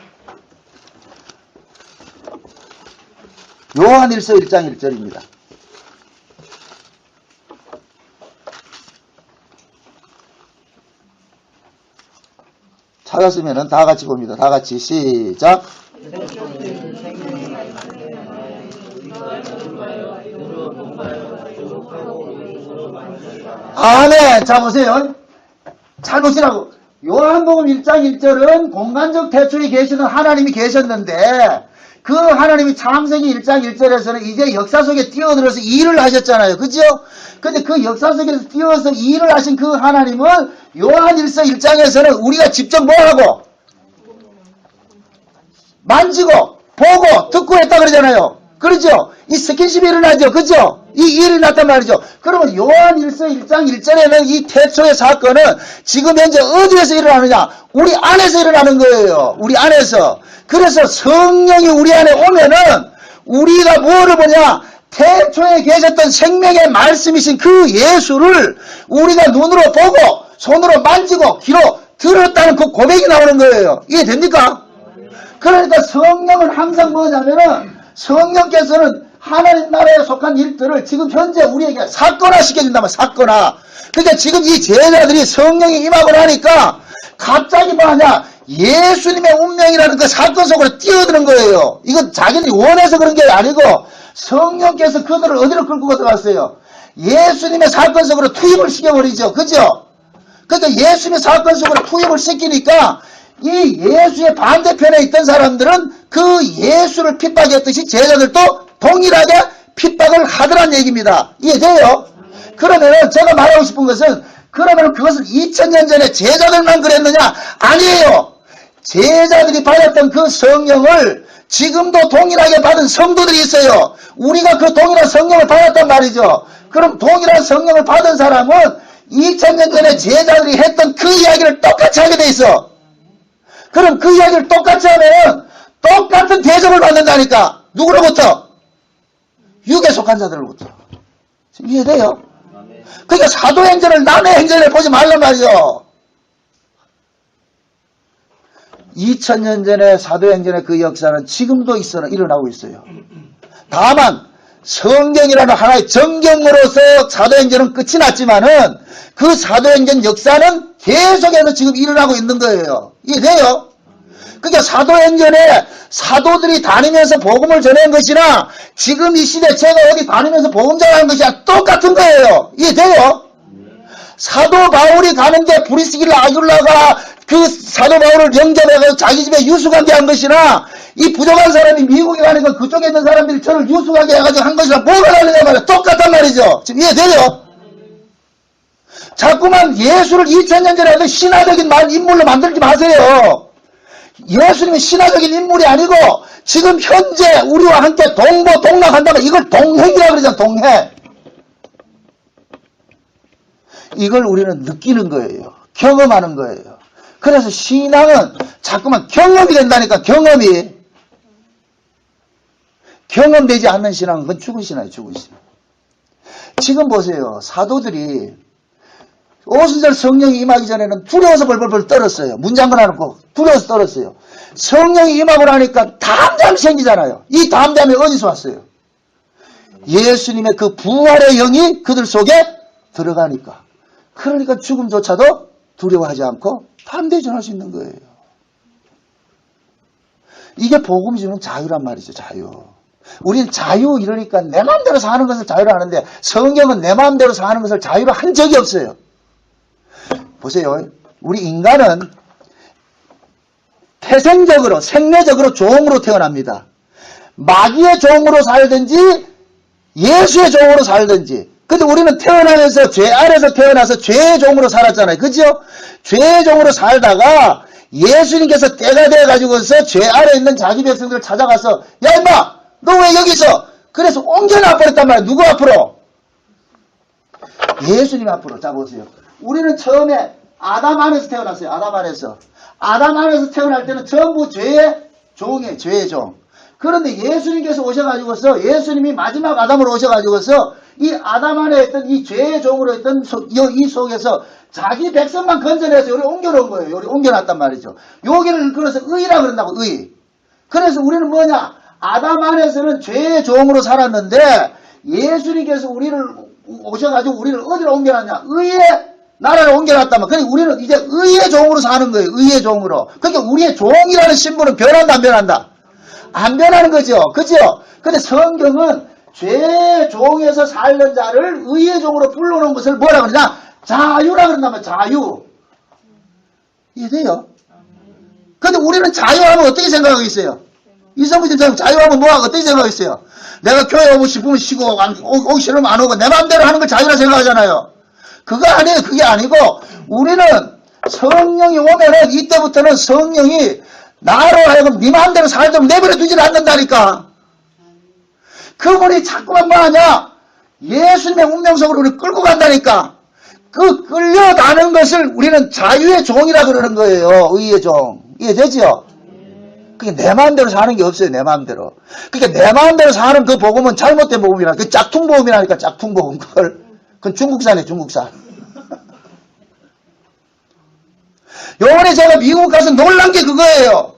1장 1절입니다. 찾았으면은 다 같이 봅니다. 다 같이 시작. 아멘. 자 보세요. 잘 보시라고. 요한복음 1장 1절은 공간적 태초에 계시는 하나님이 계셨는데 그 하나님이 창세기 1장 1절에서는 이제 역사 속에 뛰어들어서 일을 하셨잖아요. 그죠? 근데 그 역사 속에서 뛰어서 일을 하신 그 하나님은 요한일서 1장에서는 우리가 직접 뭐하고 만지고 보고 듣고 했다 그러잖아요. 그렇죠? 이 스킨십이 일어나죠. 그죠? 이 일이 났단 말이죠. 그러면 요한일서 1장 1절에는 이 태초의 사건은 지금 현재 어디에서 일어나느냐? 우리 안에서 일어나는 거예요. 우리 안에서. 그래서 성령이 우리 안에 오면은 우리가 뭐를 보냐? 태초에 계셨던 생명의 말씀이신 그 예수를 우리가 눈으로 보고 손으로 만지고 귀로 들었다는 그 고백이 나오는 거예요. 이해됩니까? 그러니까 성령은 항상 뭐냐면은 성령께서는 하나님 나라에 속한 일들을 지금 현재 우리에게 사건화 시켜준다면 사건화. 그러니까 지금 이 제자들이 성령이 임하고 나니까 갑자기 뭐하냐? 예수님의 운명이라는 그 사건 속으로 뛰어드는 거예요. 이건 자기들이 원해서 그런 게 아니고 성령께서 그들을 어디로 끌고 들어갔어요? 예수님의 사건 속으로 투입을 시켜버리죠. 그죠? 그러니까 예수님의 사건 속으로 투입을 시키니까 이 예수의 반대편에 있던 사람들은 그 예수를 핍박했듯이 제자들도 동일하게 핍박을 하더란 얘기입니다. 이해돼요? 그러면 제가 말하고 싶은 것은 그러면 그것을 2000년 전에 제자들만 그랬느냐? 아니에요. 제자들이 받았던 그 성령을 지금도 동일하게 받은 성도들이 있어요. 우리가 그 동일한 성령을 받았단 말이죠. 그럼 동일한 성령을 받은 사람은 2000년 전에 제자들이 했던 그 이야기를 똑같이 하게 돼 있어. 그럼 그 이야기를 똑같이 하면 똑같은 대접을 받는다니까. 누구로부터? 육에 속한 자들로부터. 이해돼요? 그러니까 사도행전을 남의 행전을 보지 말란 말이죠. 2000년 전에 사도행전의 그 역사는 지금도 일어나고 있어요. 다만 성경이라는 하나의 정경으로서 사도행전은 끝이 났지만은 그 사도행전 역사는 계속해서 지금 일어나고 있는 거예요. 이해돼요? 그러니까 사도행전에 사도들이 다니면서 복음을 전한 것이나 지금 이 시대 제가 어디 다니면서 복음 전하는 것이랑 똑같은 거예요. 이해돼요? 사도 바울이 가는데 브리스길라 아굴라가 그 사도 바울을 영접해서 자기 집에 유숙하게 한 것이나 이 부족한 사람이 미국에 가니까 그쪽에 있는 사람들이 저를 유숙하게 해가지고 한 것이랑 뭐가 다르냐 말이야. 똑같단 말이죠. 지금 이해돼요? 자꾸만 예수를 2000년 전에 하던 신화적인 인물로 만들지 마세요. 예수님은 신화적인 인물이 아니고 지금 현재 우리와 함께 동락한다면 이걸 동행이라고 그러잖아. 동행. 이걸 우리는 느끼는 거예요. 경험하는 거예요. 그래서 신앙은 자꾸만 경험이 된다니까. 경험되지 않는 신앙은 그건 죽은 신앙이에요. 죽은 신앙. 지금 보세요. 사도들이 오순절 성령이 임하기 전에는 두려워서 벌벌벌 떨었어요. 문장근 안 놓고 두려워서 떨었어요. 성령이 임하고 나니까 담담이 생기잖아요. 이 담담이 어디서 왔어요? 예수님의 그 부활의 영이 그들 속에 들어가니까. 그러니까 죽음조차도 두려워하지 않고 담대히 전할 수 있는 거예요. 이게 복음이 주는 자유란 말이죠. 자유. 우리는 자유 이러니까 내 마음대로 사는 것을 자유로 하는데 성경은 내 마음대로 사는 것을 자유로 한 적이 없어요. 보세요. 우리 인간은 태생적으로 생내적으로 종으로 태어납니다. 마귀의 종으로 살든지 예수의 종으로 살든지. 근데 우리는 태어나면서 죄 아래서 태어나서 죄의 종으로 살았잖아요. 그죠? 죄의 종으로 살다가 예수님께서 때가 돼가지고서 죄 아래 있는 자기 백성들을 찾아가서 야 임마 너 왜 여기 있어? 그래서 옮겨놔 버렸단 말이야. 누구 앞으로? 예수님 앞으로. 자 보세요. 우리는 처음에 아담 안에서 태어났어요. 아담 안에서. 아담 안에서 태어날 때는 전부 죄의 종이에요. 죄의 종. 그런데 예수님께서 오셔가지고서 예수님이 마지막 아담으로 오셔가지고서 이 아담 안에 있던 이 죄의 종으로 있던 이 속에서 자기 백성만 건져내서 여기 옮겨놓은 거예요. 여기 옮겨놨단 말이죠. 여기를 그래서 의라 그런다고 의. 그래서 우리는 뭐냐? 아담 안에서는 죄의 종으로 살았는데 예수님께서 우리를 오셔가지고 우리를 어디로 옮겨놨냐? 의의 나라를 옮겨놨다면, 그러니까 우리는 이제 의의 종으로 사는 거예요. 의의 종으로. 그러니까 우리의 종이라는 신분은 변한다, 안 변한다? 안 변하는 거죠. 그죠? 근데 성경은 죄의 종에서 살던 자를 의의 종으로 불러놓은 것을 뭐라 그러냐? 자유라 그런다면 자유. 이해돼요? 근데 우리는 자유하면 어떻게 생각하고 있어요? 이성부 집사님 자유하면 뭐하고 어떻게 생각하고 있어요? 내가 교회 오고 싶으면 쉬고 오기 싫으면 안 오고 내 마음대로 하는 걸 자유라 생각하잖아요. 그거 아니에요. 그게 아니고 우리는 성령이 오면은 이때부터는 성령이 나로 하여금 네 마음대로 살도록 내버려 두질 않는다니까. 그분이 자꾸만 뭐하냐? 예수님의 운명속으로 우리를 끌고 간다니까. 그 끌려가는 것을 우리는 자유의 종이라 그러는 거예요. 의의 종. 이해되죠? 그게 내 마음대로 사는 게 없어요. 내 마음대로. 그러니까 내 마음대로 사는 그 복음은 잘못된 복음이라. 그 짝퉁 복음이라니까. 짝퉁 복음. 그건 중국산이에요. 중국산. 요번에 제가 미국 가서 놀란 게 그거예요.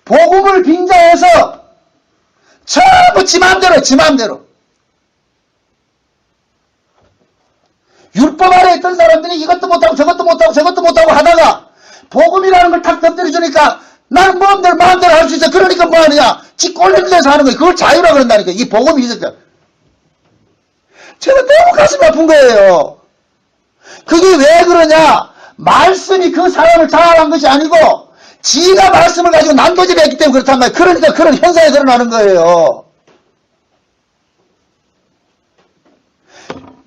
복음을 빙자해서 전부 지 마음대로. 율법 아래 있던 사람들이 이것도 못하고 저것도 못하고 하다가 복음이라는 걸 탁 덮들어주니까 나는 마음대로 할 수 있어. 그러니까 뭐 하느냐? 지 꼴린 데서 하는 거예요. 그걸 자유라 그런다니까. 이 복음이 있을까? 제가 너무 가슴이 아픈 거예요. 그게 왜 그러냐? 말씀이 그 사람을 장악한 것이 아니고 지가 말씀을 가지고 난도질을 했기 때문에 그렇단 말이에요. 그러니까 그런 현상이 드러나는 거예요.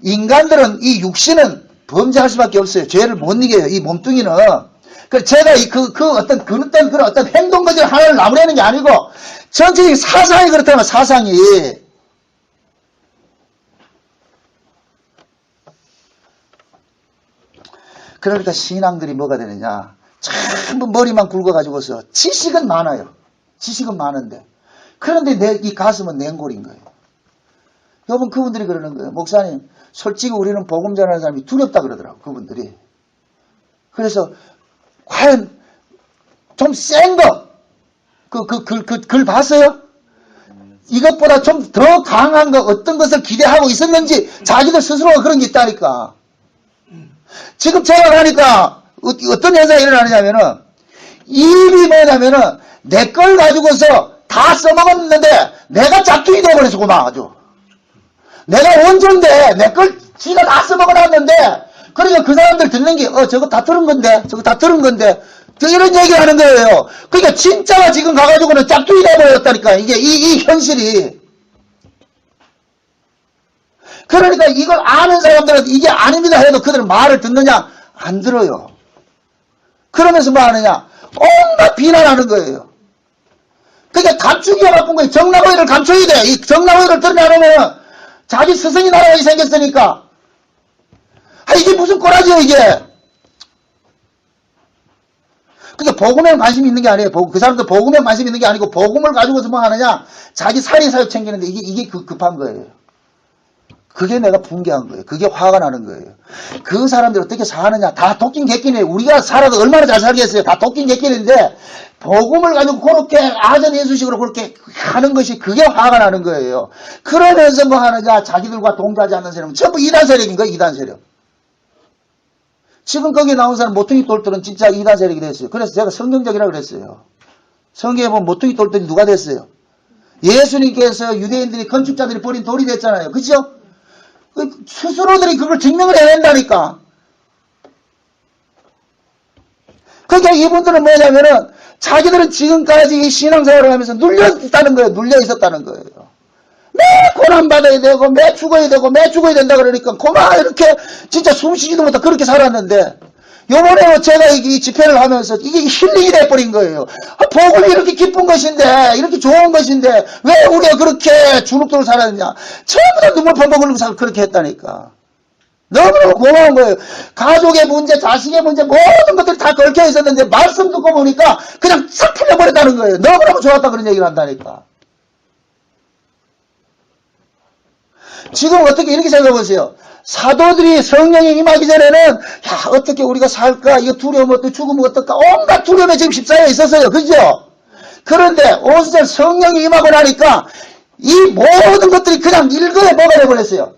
인간들은 이 육신은 범죄할 수밖에 없어요. 죄를 못 이겨요. 이 몸뚱이는. 제가 그런 어떤 행동거지를 하나를 나무라는 게 아니고 전체적인 사상이 그렇다면 사상이. 그러니까 신앙들이 뭐가 되느냐. 전부 머리만 굵어가지고서 지식은 많아요. 지식은 많은데. 그런데 이 가슴은 냉골인 거예요. 여러분 그분들이 그러는 거예요. 목사님 솔직히 우리는 복음 전하는 사람이 두렵다 그러더라고. 그분들이. 그래서 과연 좀 센 거 글 봤어요? 이것보다 좀 더 강한 거 어떤 것을 기대하고 있었는지 자기들 스스로가 그런 게 있다니까. 지금 제가 하니까 어떤 현상이 일어나냐면은 일이 뭐냐면은 내 걸 가지고서 다 써먹었는데 내가 짝퉁이 되어버렸어. 고마 아주. 내가 원조인데 내 걸 지가 다 써먹어놨는데 그러니까 그 사람들 듣는 게 저거 다 들은 건데 이런 얘기를 하는 거예요. 그러니까 진짜가 지금 가가지고는 짝퉁이 되어버렸다니까. 이게 이 현실이. 그러니까 이걸 아는 사람들은 이게 아닙니다 해도 그들은 말을 듣느냐? 안 들어요. 그러면서 뭐 하느냐? 온갖 비난하는 거예요. 그러니까 감추기가 바쁜 거예요. 정나고이를 감춰야 돼. 이 정나고이를 드러내면 자기 스승이 나라가 생겼으니까. 이게 무슨 꼬라지요 이게. 그러니까 복음에 관심이 있는 게 아니에요. 그 사람들 복음에 관심이 있는 게 아니고 복음을 가지고서 뭐 하느냐? 자기 살이사욕 챙기는데 이게 급한 거예요. 그게 내가 분개한 거예요. 그게 화가 나는 거예요. 그 사람들 어떻게 사느냐. 다 도끼인 객기네. 우리가 살아도 얼마나 잘 살겠어요. 다 도끼인 객기인데 복음을 가지고 그렇게 아전인수식으로 그렇게 하는 것이 그게 화가 나는 거예요. 그러면서 뭐 하느냐. 자기들과 동조하지 않는 세력은 전부 이단 세력인 거예요. 이단 세력. 지금 거기에 나온 사람 모퉁이 똘똘은 진짜 이단 세력이 됐어요. 그래서 제가 성경적이라고 그랬어요. 성경에 보면 모퉁이 똘똘이 누가 됐어요? 예수님께서 유대인들이 건축자들이 버린 돌이 됐잖아요. 그죠? 스스로들이 그걸 증명을 해낸다니까. 그러니까 이분들은 뭐냐면은 자기들은 지금까지 신앙생활을 하면서 눌려있다는 거예요. 눌려 있었다는 거예요. 매 고난받아야 되고 매 죽어야 되고 매 죽어야 된다 그러니까 고마 이렇게 진짜 숨쉬지도 못하고 그렇게 살았는데 요번에 제가 이 집회를 하면서 이게 힐링이 돼버린 거예요. 복음이 이렇게 기쁜 것인데 이렇게 좋은 것인데 왜 우리가 그렇게 주눅도로 살았느냐. 전부 다 눈물 펑펑 흘리고 그렇게 했다니까. 너무너무 고마운 거예요. 가족의 문제, 자식의 문제 모든 것들이 다 걸쳐 있었는데 말씀 듣고 보니까 그냥 싹 풀려버렸다는 거예요. 너무너무 좋았다 그런 얘기를 한다니까. 지금 어떻게 이렇게 생각해보세요. 사도들이 성령이 임하기 전에는 야 어떻게 우리가 살까 이거 두려움 어떻게 죽으면 어떨까 온갖 두려움에 지금 십사에 있었어요. 그죠? 그런데 오순절 성령이 임하고 나니까 이 모든 것들이 그냥 일거에 뭐가 돼버렸어요.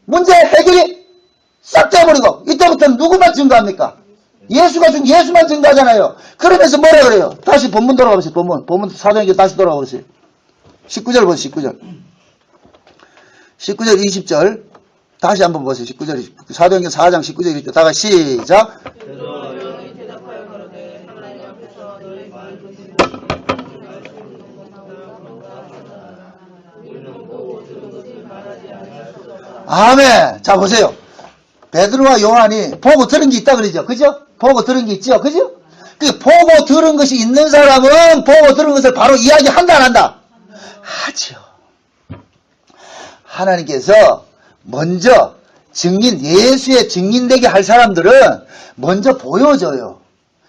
문제 해결이 싹 떼버리고 이때부터는 누구만 증거합니까? 예수만 증거하잖아요. 그러면서 뭐라 그래요? 다시 본문 돌아가 보세요. 본문 사도행전 다시 돌아가 보세요. 19절 보세요. 19절 20절 다시 한번 보세요. 19절 사도행전 4장 19절 20절 다 같이 시작. 아멘. 자 보세요. 베드로와 요한이 보고 들은 게 있다 그러죠. 그죠? 보고 들은 게 있죠. 그죠? 그 보고 들은 것이 있는 사람은 보고 들은 것을 바로 이야기한다 안 한다? 하죠. 하나님께서 먼저 예수의 증인되게 할 사람들은 먼저 보여줘요.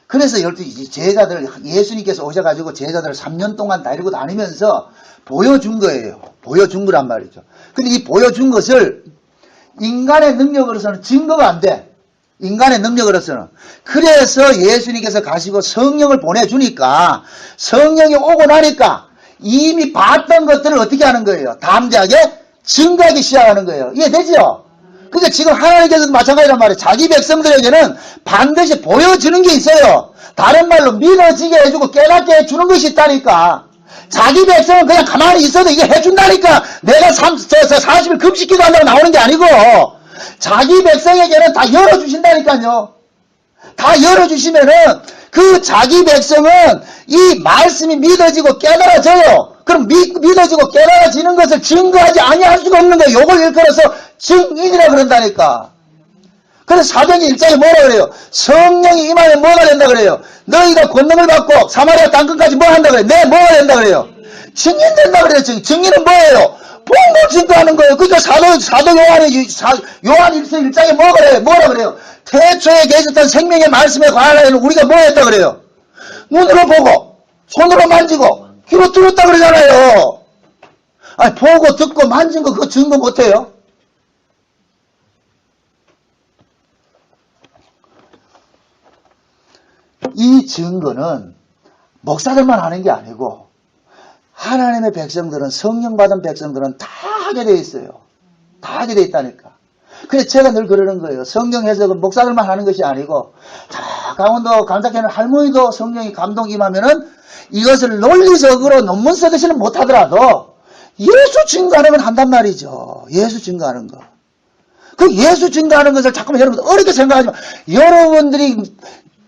그래서 12 제자들 예수님께서 오셔가지고 제자들을 3년 동안 데리고 다니면서 보여준 거예요. 보여준 거란 말이죠. 근데 이 보여준 것을 인간의 능력으로서는 증거가 안 돼. 인간의 능력으로서는. 그래서 예수님께서 가시고 성령을 보내주니까 성령이 오고 나니까 이미 봤던 것들을 어떻게 하는 거예요? 담대하게 증거하기 시작하는 거예요. 이해되죠? 그러니까 지금 하나님께서도 마찬가지란 말이에요. 자기 백성들에게는 반드시 보여주는 게 있어요. 다른 말로 믿어지게 해주고 깨닫게 해주는 것이 있다니까. 자기 백성은 그냥 가만히 있어도 이게 해준다니까. 내가 40일 금식기도 한다고 나오는 게 아니고 자기 백성에게는 다 열어주신다니까요. 다 열어주시면은 그 자기 백성은 이 말씀이 믿어지고 깨달아져요. 그럼 믿어지고 깨달아지는 것을 증거하지 아니할 수가 없는 거예요. 요걸 일컬어서 증인이라 그런다니까. 그래서 사도행전 1장에 뭐라 그래요? 성령이 임하면 뭐가 된다 그래요? 너희가 권능을 받고 사마리아 땅끝까지 뭐 한다 그래요? 뭐가 된다 그래요? 증인 된다 그래요. 증인은 뭐예요? 본 걸 증거하는 거예요. 그러니까 사도 요한 1장에 뭐라 그래요? 태초에 계셨던 생명의 말씀에 관하여는 우리가 뭐 했다 그래요? 눈으로 보고 손으로 만지고 귀로 들었다 그러잖아요. 아니 보고 듣고 만진 거 그거 증거 못해요? 이 증거는 목사들만 하는 게 아니고 하나님의 백성들은 성령 받은 백성들은 다 하게 돼 있어요. 다 하게 돼 있다니까. 그래서 제가 늘 그러는 거예요. 성경 해석은 목사들만 하는 것이 아니고 강원도 감사교회 할머니도 성령이 감동 임하면은 이것을 논리적으로 논문 쓰듯이는 못하더라도 예수 증거하는 건 한단 말이죠. 예수 증거하는 거. 그 예수 증거하는 것을 자꾸만 여러분들 어렵게 생각하지 마. 여러분들이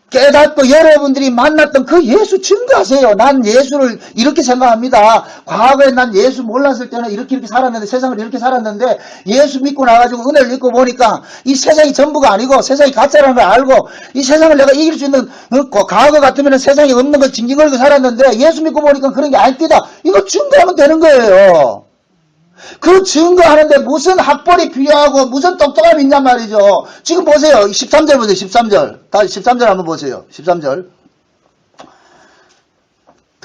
깨닫고 여러분들이 만났던 그 예수 증거하세요. 난 예수를 이렇게 생각합니다. 과거에 난 예수 몰랐을 때는 이렇게 살았는데 세상을 이렇게 살았는데 예수 믿고 나가지고 은혜를 믿고 보니까 이 세상이 전부가 아니고 세상이 가짜라는 걸 알고 이 세상을 내가 이길 수 있는 과거 같으면 세상에 없는 걸 징징 걸고 살았는데 예수 믿고 보니까 그런 게 아니다. 이거 증거하면 되는 거예요. 그 증거하는데 무슨 학벌이 필요하고 무슨 똑똑함이 있냔 말이죠. 지금 보세요. 13절 보세요. 13절. 다시 13절 한번 보세요. 13절.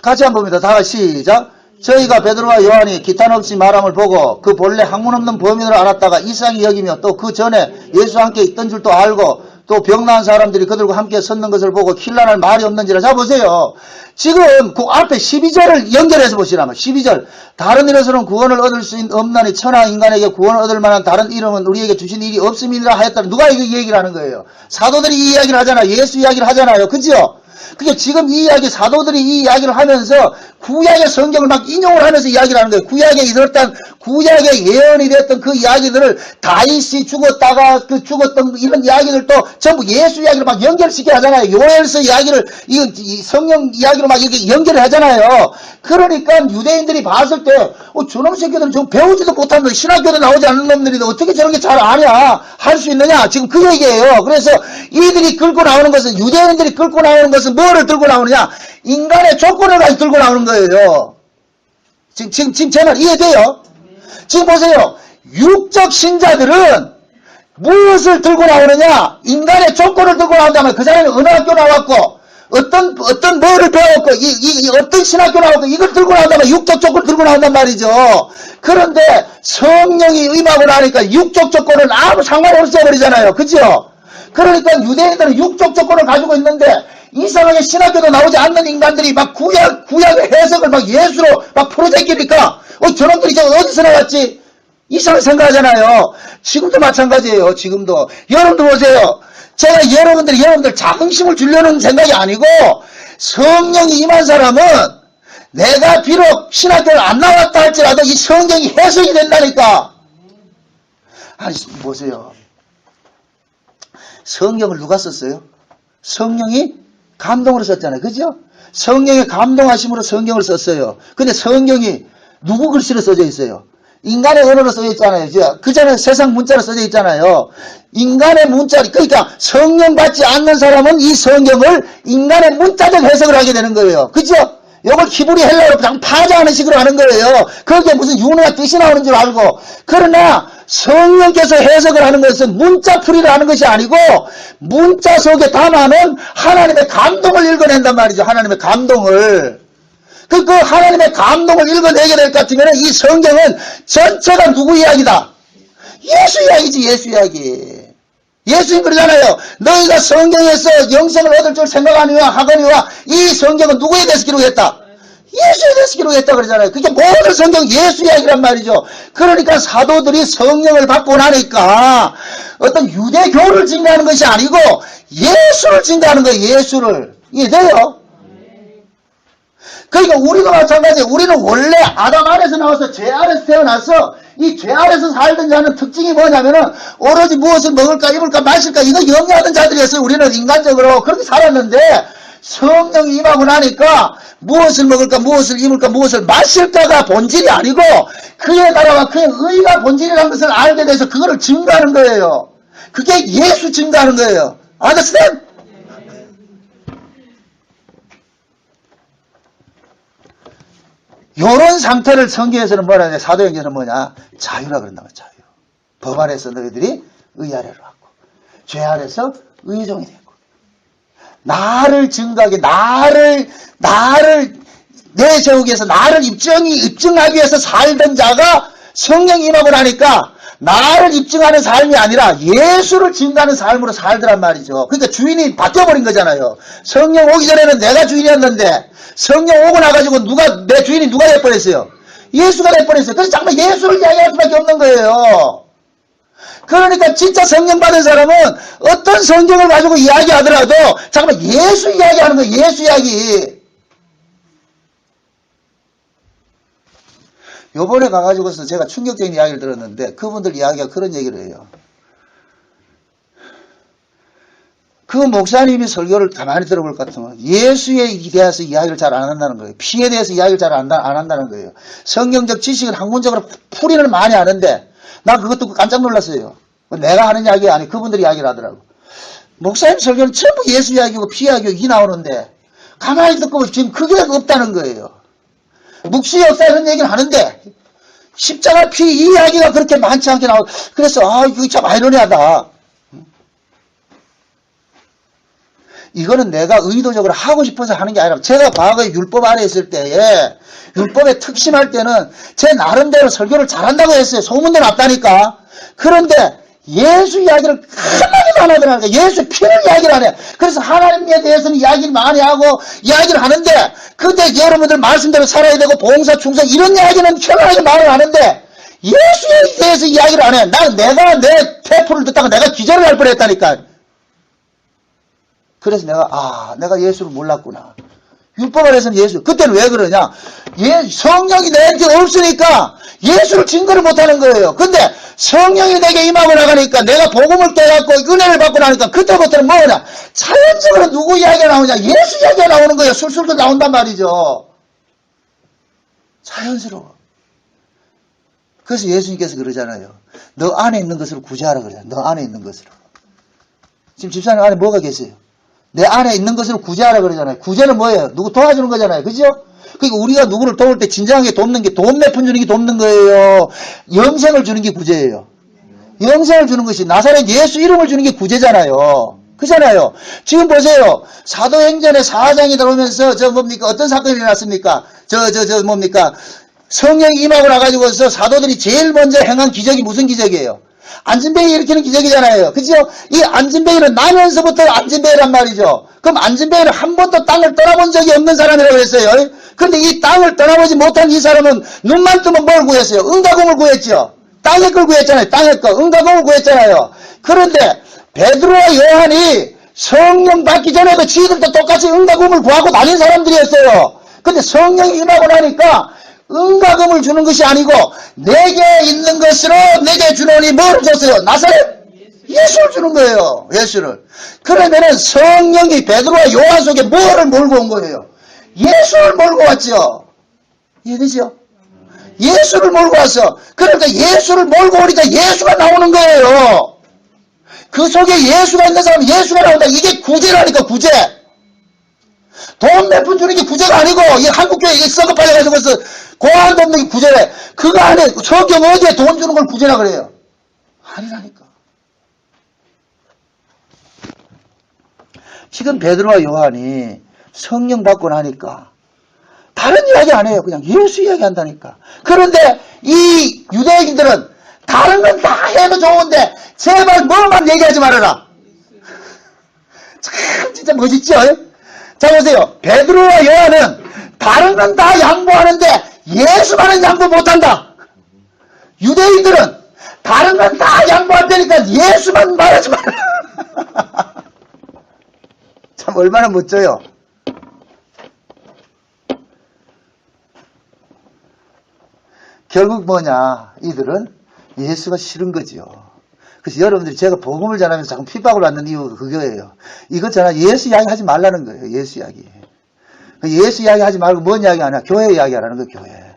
같이 한번 봅니다. 다 같이 시작. 저희가 베드로와 요한이 기탄 없이 말함을 보고 그 본래 학문 없는 범인으로 알았다가 이상히 여기며 또 그 전에 예수와 함께 있던 줄도 알고 또 병나은 사람들이 그들과 함께 섰는 것을 보고 킬란할 말이 없는지라. 자 보세요. 지금 그 앞에 12절을 연결해서 보시라면 12절. 다른 일에서는 구원을 얻을 수 없나니 천하 인간에게 구원을 얻을 만한 다른 이름은 우리에게 주신 일이 없음이니라 하였다는 누가 이 얘기를 하는 거예요? 사도들이 이 이야기를 하잖아요. 예수 이야기를 하잖아요. 그죠? 그게 지금 이 이야기 사도들이 이 이야기를 하면서 구약의 성경을 막 인용을 하면서 이야기를 하는 거예요. 구약에 이르렀던 구약의 예언이 됐던 그 이야기들을 다윗이 죽었다가 그 죽었던 이런 이야기들도 전부 예수 이야기를 막 연결시켜 하잖아요. 요엘서 이야기를 이 성령 이야기로 막 이렇게 연결을 하잖아요. 그러니까 유대인들이 봤을 때 저놈 새끼들은 좀 배우지도 못한 놈 신학교도 나오지 않는 놈들이 어떻게 저런 게 잘 아냐 할 수 있느냐 지금 그 얘기예요. 그래서 이들이 끌고 나오는 것은 유대인들이 끌고 나오는 것은 뭐를 들고 나오느냐 인간의 조건을 가지고 들고 나오는 거예요. 지금 제 말 이해돼요? 지금 보세요. 육적 신자들은 무엇을 들고 나오느냐? 인간의 조건을 들고 나온다면 그 사람이 어느 학교 나왔고 어떤 뭐를 배웠고 어떤 신학교 나왔고 이걸 들고 나온다면 육적 조건을 들고 나온단 말이죠. 그런데 성령이 임하고 나니까 육적 조건은 아무 상관이 없어버리잖아요. 그죠? 그러니까 유대인들은 육적 조건을 가지고 있는데 이상하게 신학교도 나오지 않는 인간들이 막 구약의 해석을 막 예수로 막 풀어대기니까 저놈들이 어디서 나왔지? 이상하게 생각하잖아요. 지금도 마찬가지예요. 지금도. 여러분들 보세요. 제가 여러분들 자긍심을 주려는 생각이 아니고 성령이 임한 사람은 내가 비록 신학교를 안 나왔다 할지라도 이 성경이 해석이 된다니까. 아니 보세요. 성경을 누가 썼어요? 성령이 감동으로 썼잖아요. 그죠? 성령의 감동하심으로 성경을 썼어요. 근데 성경이 누구 글씨로 써져 있어요? 인간의 언어로 써져 있잖아요. 그 전에 세상 문자로 써져 있잖아요. 인간의 문자, 그러니까 성령 받지 않는 사람은 이 성경을 인간의 문자적 해석을 하게 되는 거예요. 그죠? 이걸 히브리 헬라어로 그냥 파자하는 식으로 하는 거예요. 거기에 무슨 윤회가 뜻이 나오는 줄 알고. 그러나 성령께서 해석을 하는 것은 문자풀이를 하는 것이 아니고 문자 속에 담아놓은 하나님의 감동을 읽어낸단 말이죠. 하나님의 감동을. 그 하나님의 감동을 읽어내게 될 것 같으면 이 성경은 전체가 누구 이야기다? 예수 이야기지. 예수 이야기. 예수님 그러잖아요. 너희가 성경에서 영생을 얻을 줄 생각하니와 하거니와 이 성경은 누구에 대해서 기록했다? 예수에 대해서 기록했다 그러잖아요. 그게 모든 성경 예수 이야기란 말이죠. 그러니까 사도들이 성령을 받고 나니까 어떤 유대교를 증거하는 것이 아니고 예수를 증거하는 거예요. 예수를. 이해돼요? 그러니까 우리도 마찬가지예요. 우리는 원래 아담 아래서 나와서 죄 아래서 태어나서 이 죄 아래서 살던 자는 특징이 뭐냐면은 오로지 무엇을 먹을까 입을까 마실까 이거 염려하던 자들이었어요. 우리는 인간적으로 그렇게 살았는데 성령이 임하고 나니까 무엇을 먹을까 무엇을 입을까 무엇을 마실까가 본질이 아니고 그의 나라와 그의 의가 본질이라는 것을 알게 돼서 그거를 증거하는 거예요. 그게 예수 증거하는 거예요. 아저씨들 요런 상태를 성경에서는 뭐라 하냐, 사도행전은 뭐냐, 자유라 그런다 말이야. 자유. 법 아래서 너희들이 의 아래로 왔고 죄 아래서 의종이 됐고 나를 증거하게 나를 내세우기 위해서 나를 입증하기 위해서 살던 자가 성령이 임하고 나니까 나를 입증하는 삶이 아니라 예수를 증거하는 삶으로 살더란 말이죠. 그러니까 주인이 바뀌어버린 거잖아요. 성령 오기 전에는 내가 주인이었는데 성령 오고 나가지고 내 주인이 누가 돼버렸어요? 예수가 돼버렸어요. 그래서 잠깐만 예수를 이야기할 수밖에 없는 거예요. 그러니까 진짜 성령 받은 사람은 어떤 성경을 가지고 이야기하더라도 잠깐만 예수 이야기하는 거예요. 예수 이야기. 요번에 가가지고서 제가 충격적인 이야기를 들었는데 그분들 이야기가 그런 얘기를 해요. 그 목사님이 설교를 가만히 들어볼 것 같으면 예수에 대해서 이야기를 잘 안 한다는 거예요. 피에 대해서 이야기를 잘 안 한다는 거예요. 성경적 지식을 학문적으로 풀이는 많이 아는데 나 그것 듣고 깜짝 놀랐어요. 내가 하는 이야기 아니 그분들이 이야기를 하더라고. 목사님 설교는 전부 예수 이야기고 피 이야기고 이 나오는데 가만히 듣고 지금 그게 없다는 거예요. 묵시 역사 이런 얘기를 하는데 십자가 피 이 이야기가 그렇게 많지 않게 나오고 그래서 이거 참 아이러니하다. 이거는 내가 의도적으로 하고 싶어서 하는 게 아니라 제가 과거에 율법 아래 있을 때에 율법에 특심할 때는 제 나름대로 설교를 잘한다고 했어요. 소문도 났다니까. 그런데 예수 이야기를 한마디도 안 하더라고요. 예수 피를 이야기를 안 해. 그래서 하나님에 대해서는 이야기를 많이 하고 이야기를 하는데 근데 여러분들 말씀대로 살아야 되고 봉사 충성 이런 이야기는 편하게 말을 하는데 예수에 대해서 이야기를 안 해. 내가 내 테이프를 듣다가 내가 기절을 할 뻔했다니까. 그래서 내가 예수를 몰랐구나. 율법 아래서는 예수. 그때는 왜 그러냐? 성령이 내게 없으니까 예수를 증거를 못하는 거예요. 근데 성령이 내게 임하고 나가니까 내가 복음을 깨닫고 은혜를 받고 나니까 그때부터는 뭐냐? 자연적으로 누구 이야기가 나오냐? 예수 이야기가 나오는 거예요. 술술도 나온단 말이죠. 자연스러워. 그래서 예수님께서 그러잖아요. 너 안에 있는 것으로 구제하라 그러잖아요. 너 안에 있는 것으로. 지금 집사님 안에 뭐가 계세요? 내 안에 있는 것으로 구제하라 그러잖아요. 구제는 뭐예요? 누구 도와주는 거잖아요. 그죠? 그러니까 우리가 누구를 도울 때 진정하게 돕는 게 돈 몇 푼 주는 게 돕는 거예요. 영생을 주는 게 구제예요. 영생을 주는 것이 나사렛 예수 이름을 주는 게 구제잖아요. 그잖아요. 지금 보세요. 사도행전의 4장이 들어오면서 어떤 사건이 일어났습니까? 성령이 임하고 나가지고서 사도들이 제일 먼저 행한 기적이 무슨 기적이에요? 안진뱅이 일으키는 기적이잖아요. 그죠? 이 안진뱅이는 나면서부터 안진뱅이란 말이죠. 그럼 안진뱅이는 한 번도 땅을 떠나본 적이 없는 사람이라고 했어요. 그런데 이 땅을 떠나보지 못한 이 사람은 눈만 뜨면 뭘 구했어요? 응답음을 구했죠. 땅의 걸 구했잖아요. 땅의 거. 은가금을 구했잖아요. 그런데 베드로와 요한이 성령 받기 전에도 지들도 똑같이 은가금을 구하고 다닌 사람들이었어요. 근데 성령이 임하고 나니까 은가금을 주는 것이 아니고 내게 있는 것으로 내게 주노니 뭐를 줬어요? 나사렛 예수를 주는 거예요. 예수를. 그러면은 성령이 베드로와 요한 속에 뭐를 몰고 온 거예요? 예수를 몰고 왔죠. 이해되죠? 예수를 몰고 왔어. 그러니까 예수를 몰고 오니까 예수가 나오는 거예요. 그 속에 예수가 있는 사람은 예수가 나온다. 이게 구제라니까, 구제. 돈 몇 푼 주는 게 구제가 아니고, 이 한국교회 이게 썩어 팔려가지고 고한도 없는 게 구제래. 그거 안에 성경 어디에 돈 주는 걸 구제라 그래요? 아니라니까. 지금 베드로와 요한이 성령 받고 나니까 다른 이야기 안 해요. 그냥 예수 이야기 한다니까. 그런데 이 유대인들은 다른 건 다 해도 좋은데 제발 뭐만 얘기하지 말아라. 참 진짜 멋있죠? 자 보세요. 베드로와 요한은 다른 건 다 양보하는데 예수만은 양보 못한다. 유대인들은 다른 건 다 양보할 테니까 예수만 말하지 마라. 참 얼마나 멋져요. 결국 뭐냐, 이들은 예수가 싫은 거지요. 그래서 여러분들이 제가 복음을 전하면서 자꾸 핍박을 받는 이유가 그거예요. 이거 전화 예수 이야기 하지 말라는 거예요. 예수 이야기. 예수 이야기 하지 말고 뭔 이야기 하냐? 교회 이야기 하라는 거예요. 교회.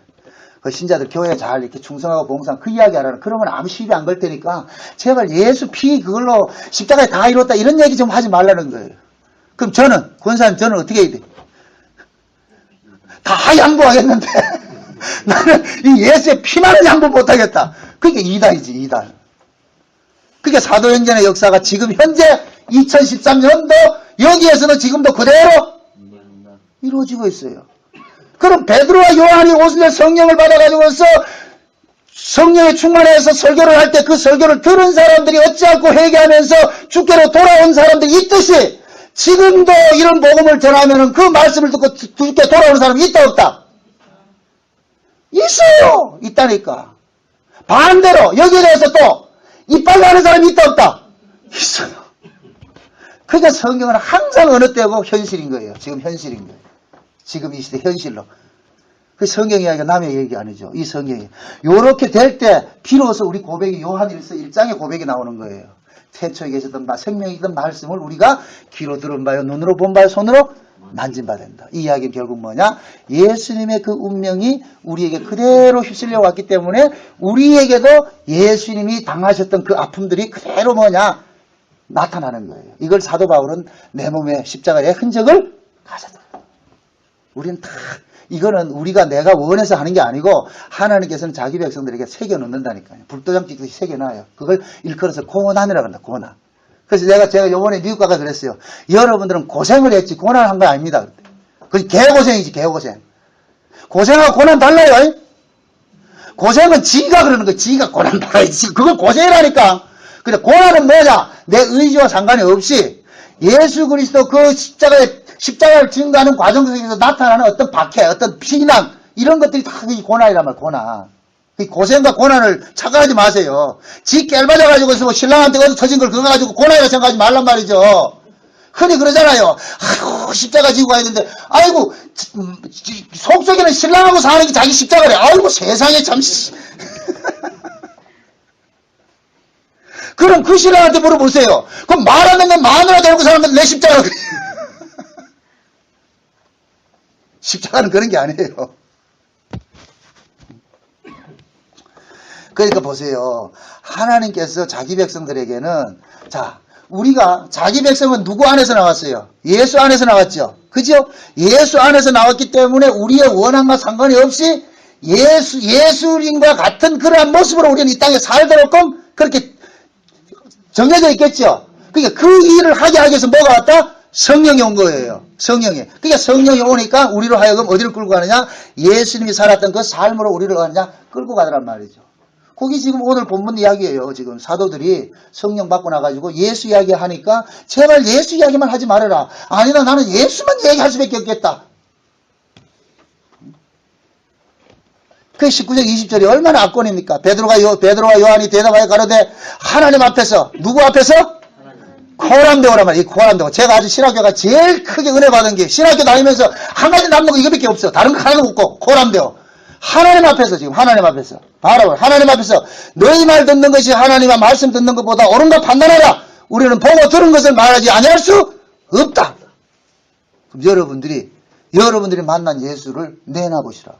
그 신자들 교회에 잘 이렇게 충성하고 봉사하고 그 이야기 하라는. 그러면 아무 시비 안 걸 테니까 제발 예수 피 그걸로 십자가에 다 이뤘다 이런 얘기 좀 하지 말라는 거예요. 그럼 저는 권사님 저는 어떻게 해야 돼? 다 양보하겠는데 나는 이 예수의 피만은 양보 못하겠다. 그게 이단이지, 이단. 그게 사도행전의 역사가 지금 현재 2013년도 여기에서는 지금도 그대로 이루어지고 있어요. 그럼 베드로와 요한이 오순절 성령을 받아가지고서 성령에 충만해서 설교를 할 때 그 설교를 들은 사람들이 어찌않고 회개하면서 주께로 돌아온 사람들이 있듯이 지금도 이런 복음을 전하면 그 말씀을 듣고 주께 돌아오는 사람이 있다 없다? 있어요. 있다니까. 반대로 여기에 대해서 또 이빨 나는 사람이 있다 없다? 있어요. 그러니까 성경은 항상 어느 때고 현실인 거예요. 지금 현실인 거예요. 지금 이 시대 현실로. 그 성경 이야기가 남의 얘기 아니죠. 이 성경이. 요렇게 될 때 비로소 우리 고백이 요한일서 1장의 고백이 나오는 거예요. 태초에 계셨던 생명이던 말씀을 우리가 귀로 들은 바요, 눈으로 본 바요, 손으로 만진 바 된다. 이 이야기는 결국 뭐냐? 예수님의 그 운명이 우리에게 그대로 휩쓸려 왔기 때문에 우리에게도 예수님이 당하셨던 그 아픔들이 그대로 뭐냐? 나타나는 거예요. 이걸 사도 바울은 내 몸에 십자가의 흔적을 가졌다. 우리는 다 이거는 우리가 내가 원해서 하는 게 아니고 하나님께서는 자기 백성들에게 새겨놓는다니까요. 불도장 찍듯이 새겨놔요. 그걸 일컬어서 고난이라고 한다. 고난. 그래서 제가 요번에 미국 가서 그랬어요. 여러분들은 고생을 했지 고난을 한 거 아닙니다. 그게 개고생이지 개고생. 고생하고 고난 달라요. 고생은 지가 그러는 거예요. 지가 고난 받아야지. 그건 고생이라니까. 근데 고난은 뭐냐? 내 의지와 상관이 없이 예수 그리스도 그 십자가를 증거하는 과정 속에서 나타나는 어떤 박해, 어떤 피난 이런 것들이 다 이 고난이란 말이에요. 고난. 이 고생과 고난을 착각하지 마세요. 지 깨알맞아가지고 뭐 신랑한테 어디서 터진 걸 그거 가지고 고난이라고 생각하지 말란 말이죠. 흔히 그러잖아요. 아이고 십자가 지고 가야 되는데 아이고 속속에는 신랑하고 사는 게 자기 십자가래. 아이고 세상에 참. 그럼 그 신랑한테 물어보세요. 그럼 말 안 듣는 마누라 데리고 사는 내 십자가. 십자가는 그런 게 아니에요. 그러니까 보세요. 하나님께서 자기 백성들에게는 자 우리가 자기 백성은 누구 안에서 나왔어요? 예수 안에서 나왔죠. 그죠? 예수 안에서 나왔기 때문에 우리의 원함과 상관이 없이 예수님과 같은 그러한 모습으로 우리는 이 땅에 살도록끔 그렇게 정해져 있겠죠. 그러니까 그 일을 하게 하기 위해서 뭐가 왔다? 성령이 온 거예요. 성령이. 그러니까 성령이 오니까 우리로 하여금 어디를 끌고 가느냐? 예수님이 살았던 그 삶으로 우리를 가느냐? 끌고 가더란 말이죠. 거기 지금 오늘 본문 이야기예요. 지금 사도들이 성령 받고 나가지고 예수 이야기 하니까 제발 예수 이야기만 하지 말아라. 아니다 나는 예수만 이야기할 수밖에 없겠다. 그 19절 20절이 얼마나 압권입니까? 베드로와 요한이 대답하여 가로되 하나님 앞에서 누구 앞에서? 코람되오란 말이에요. 이 코람되오. 제가 아주 신학교가 제일 크게 은혜 받은 게 신학교 다니면서 한 가지 남는 거 이거밖에 없어. 다른 거 하나도 없고 코람되오. 하나님 앞에서 지금 하나님 앞에서 바라보라. 하나님 앞에서 너희 말 듣는 것이 하나님의 말씀 듣는 것보다 옳은가 판단하라. 우리는 보고 들은 것을 말하지 아니할 수 없다. 그럼 여러분들이 만난 예수를 내놔보시라.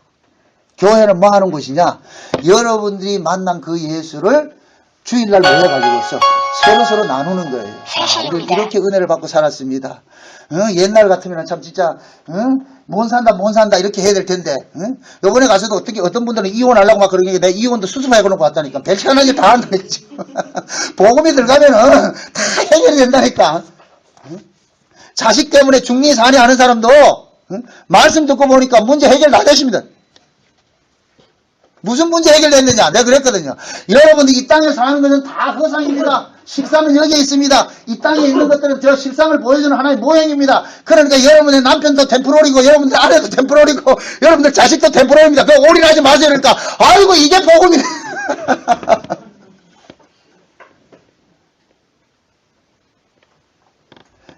교회는 뭐 하는 곳이냐? 여러분들이 만난 그 예수를 주일날 모여가지고서 서로 나누는 거예요. 우리 이렇게 은혜를 받고 살았습니다. 옛날 같으면 참 진짜 못 산다 이렇게 해야 될 텐데 요번에 가서도 어떤 분들은 이혼하려고 막 그러는 게 내 이혼도 수습해놓고 왔다니까 별시한하게 다 한다니까. 복음이 들어가면은 다 해결이 된다니까. 자식 때문에 중리산이 하는 사람도 말씀 듣고 보니까 문제 해결 다 되십니다. 무슨 문제 해결됐느냐? 내가 그랬거든요. 여러분들 이 땅에 사는 것은 다 허상입니다. 실상은 여기에 있습니다. 이 땅에 있는 것들은 저 실상을 보여주는 하나의 모형입니다. 그러니까 여러분의 남편도 템포럴이고 여러분들 아내도 템포럴이고 여러분들 자식도 템포럴입니다. 그거 올인하지 마세요. 그러니까 아이고 이게 복음이네.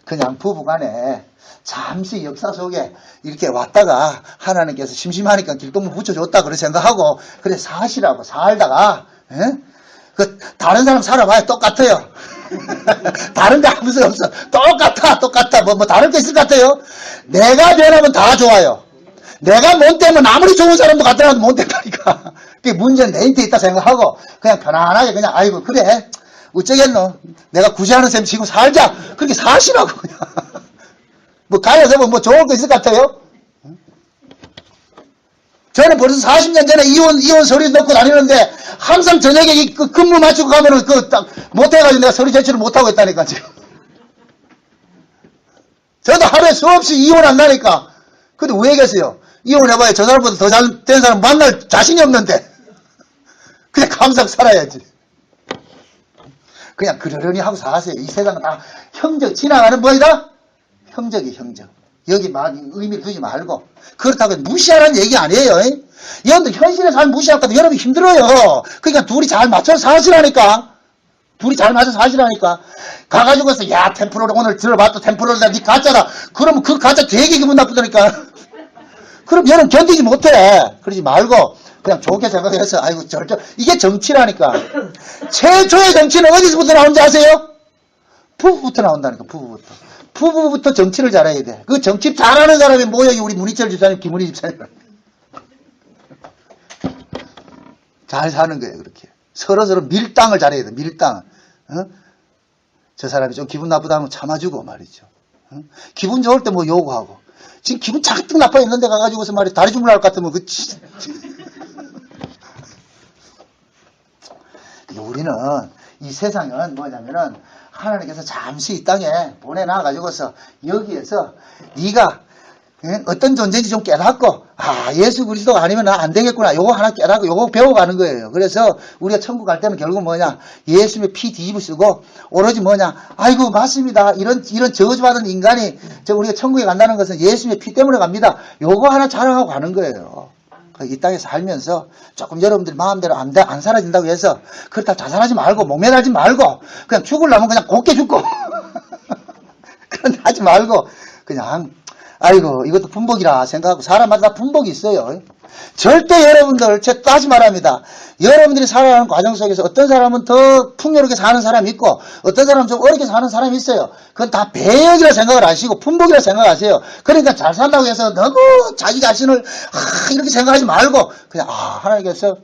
그냥 부부간에 잠시 역사 속에 이렇게 왔다가 하나님께서 심심하니까 길동무 붙여줬다 그렇게 생각하고 그래 사시라고 살다가 그 다른 사람 살아봐야 똑같아요. 다른 게 아무 소 없어. 똑같아. 뭐 다른 게 있을 것 같아요. 내가 변하면 다 좋아요. 내가 못 되면 아무리 좋은 사람도 갖다 놔도 못 된다니까. 그게 문제는 내 인트에 있다 생각하고 그냥 편안하게 그냥 아이고 그래 어쩌겠노. 내가 구제하는 셈 지금 살자. 그렇게 사시라고 그냥. 뭐 가야서 뭐 좋을 거 있을 것 같아요? 저는 벌써 40년 전에 이혼 서류 넣고 다니는데 항상 저녁에 그 근무 마치고 가면은 못해가지고 내가 서류 제출을 못하고 있다니까 지금. 저도 하루에 수없이 이혼한다니까. 근데 왜 계세요? 이혼해봐야 저 사람보다 더 잘 된 사람 만날 자신이 없는데 그냥 감사하고 살아야지. 그냥 그러려니 하고 사세요. 이 세상은 다 형적 지나가는 뭐이다? 형적이 형적. 여기 막 의미를 두지 말고. 그렇다고 무시하라는 얘기 아니에요. 여러분들 현실에 잘 무시할 것도 여러분이 힘들어요. 그러니까 둘이 잘 맞춰서 사시라니까. 가가지고서 야 템플러를 오늘 들어봤다. 템플러를 니 가짜다. 그러면 그 가짜 되게 기분 나쁘다니까. 그럼 여러분 견디지 못해. 그러지 말고 그냥 좋게 생각해서 아이고 이게 정치라니까. 최초의 정치는 어디서부터 나오는지 아세요? 부부부터 나온다니까. 부부부터 정치를 잘해야 돼. 그 정치 잘하는 사람이 모여이 우리 문희철 집사님, 김문희 집사님. 잘 사는 거예요, 그렇게. 서로 밀당을 잘해야 돼, 밀당. 저 사람이 좀 기분 나쁘다면 참아주고 말이죠. 기분 좋을 때 뭐 요구하고. 지금 기분 잔뜩 나빠 있는데 가가지고서 말이야, 다리 주물날 것 같으면 우리는 이 세상은 뭐냐면은 하나님께서 잠시 이 땅에 보내놔가지고서 여기에서 네가 어떤 존재인지 좀 깨닫고 예수 그리스도가 아니면 나 안 되겠구나. 요거 하나 깨닫고 요거 배워가는 거예요. 그래서 우리가 천국 갈 때는 결국 뭐냐 예수님의 피 뒤집어 쓰고 오로지 뭐냐 아이고 맞습니다. 이런 저주받은 인간이 우리가 천국에 간다는 것은 예수님의 피 때문에 갑니다. 요거 하나 자랑하고 가는 거예요. 이 땅에 살면서 조금 여러분들 마음대로 안 살아진다고 해서 그렇다 자살하지 말고 목매달지 말고 그냥 죽으려면 그냥 곱게 죽고 그런데 하지 말고 그냥 아이고 이것도 분복이라 생각하고 사람마다 분복이 있어요. 절대 여러분들 다시 말합니다. 여러분들이 살아가는 과정 속에서 어떤 사람은 더 풍요롭게 사는 사람이 있고 어떤 사람은 좀 어렵게 사는 사람이 있어요. 그건 다 배역이라 생각을 하시고 분복이라 생각하세요. 그러니까 잘 산다고 해서 너무 자기 자신을 이렇게 생각하지 말고 그냥 하나님께서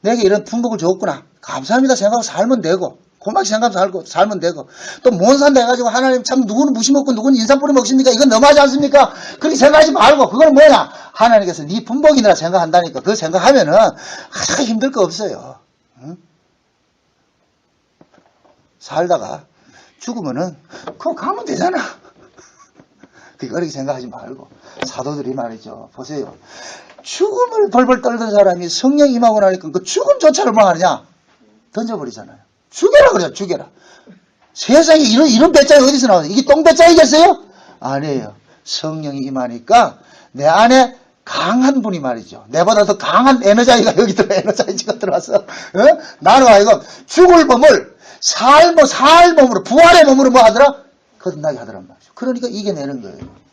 내게 이런 풍복을 줬구나 감사합니다 생각하고 살면 되고 고맙게 생각하고 살면 되고 또 못 산다 해가지고 하나님 참 누구는 무시 먹고 누구는 인삼 뿌리 먹습니까? 이건 너무하지 않습니까? 그렇게 생각하지 말고 그건 뭐냐 하나님께서 네 분복이라 생각한다니까 그거 생각하면은 힘들 거 없어요. 응? 살다가 죽으면은 그거 가면 되잖아. 그렇게 생각하지 말고 사도들이 말이죠. 보세요. 죽음을 벌벌 떨던 사람이 성령 임하고 나니까 그 죽음조차를 뭐 하느냐 던져버리잖아요. 죽여라 그래요. 죽여라. 세상에 이런 배짱이 어디서 나오냐. 이게 똥배짱이겠어요? 아니에요. 성령이 임하니까 내 안에 강한 분이 말이죠. 내보다 더 강한 에너자이가 여기 에너자이지가 들어와서, 나는 아이고, 죽을 몸을 살 몸으로, 부활의 몸으로 뭐 하더라? 거듭나게 하더란 말이죠. 그러니까 이겨내는 거예요.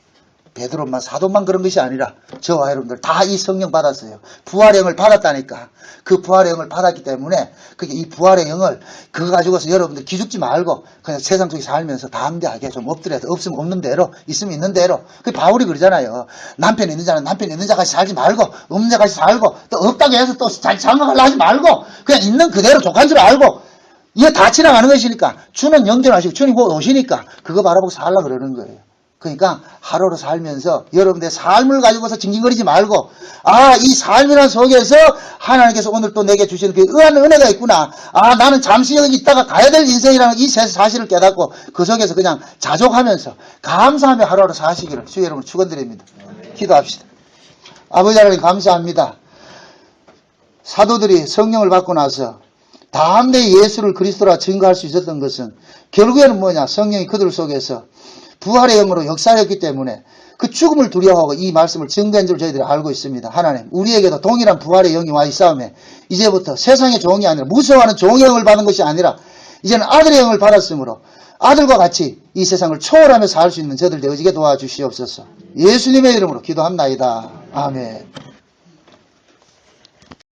베드로만, 사도만 그런 것이 아니라, 저와 여러분들 다 이 성령 받았어요. 부활의 영을 받았다니까. 그 부활의 영을 받았기 때문에, 그게 이 부활의 영을, 그거 가지고서 여러분들 기죽지 말고, 그냥 세상 속에 살면서 담대하게 좀 엎드려서, 없으면 없는 대로, 있으면 있는 대로. 그 바울이 그러잖아요. 남편 있는 자는 남편 있는 자같이 살지 말고, 없는 자같이 살고, 또 없다고 해서 또 잘 장악하려 하지 말고, 그냥 있는 그대로 족한 줄 알고, 이게 다 지나가는 것이니까, 주는 영전하시고, 주님 곧 오시니까, 그거 바라보고 살라 그러는 거예요. 그러니까 하루로 살면서 여러분들의 삶을 가지고서 징징거리지 말고, 이 삶이란 속에서 하나님께서 오늘 또 내게 주시는 그 은혜가 있구나. 나는 잠시 여기 있다가 가야 될 인생이라는 이 사실을 깨닫고 그 속에서 그냥 자족하면서 감사하며 하루하루 사시기를 주의 여러분 축원드립니다. 기도합시다. 아버지 하나님 감사합니다. 사도들이 성령을 받고 나서 담대히 예수를 그리스도라 증거할 수 있었던 것은 결국에는 뭐냐? 성령이 그들 속에서 부활의 영으로 역사했기 때문에 그 죽음을 두려워하고 이 말씀을 증거한 줄 저희들이 알고 있습니다. 하나님, 우리에게도 동일한 부활의 영이 와 있사오매 이제부터 세상의 종이 아니라 무서워하는 종의 영을 받은 것이 아니라 이제는 아들의 영을 받았으므로 아들과 같이 이 세상을 초월하며 살 수 있는 저들 되어지게 도와주시옵소서. 예수님의 이름으로 기도합나이다. 아멘.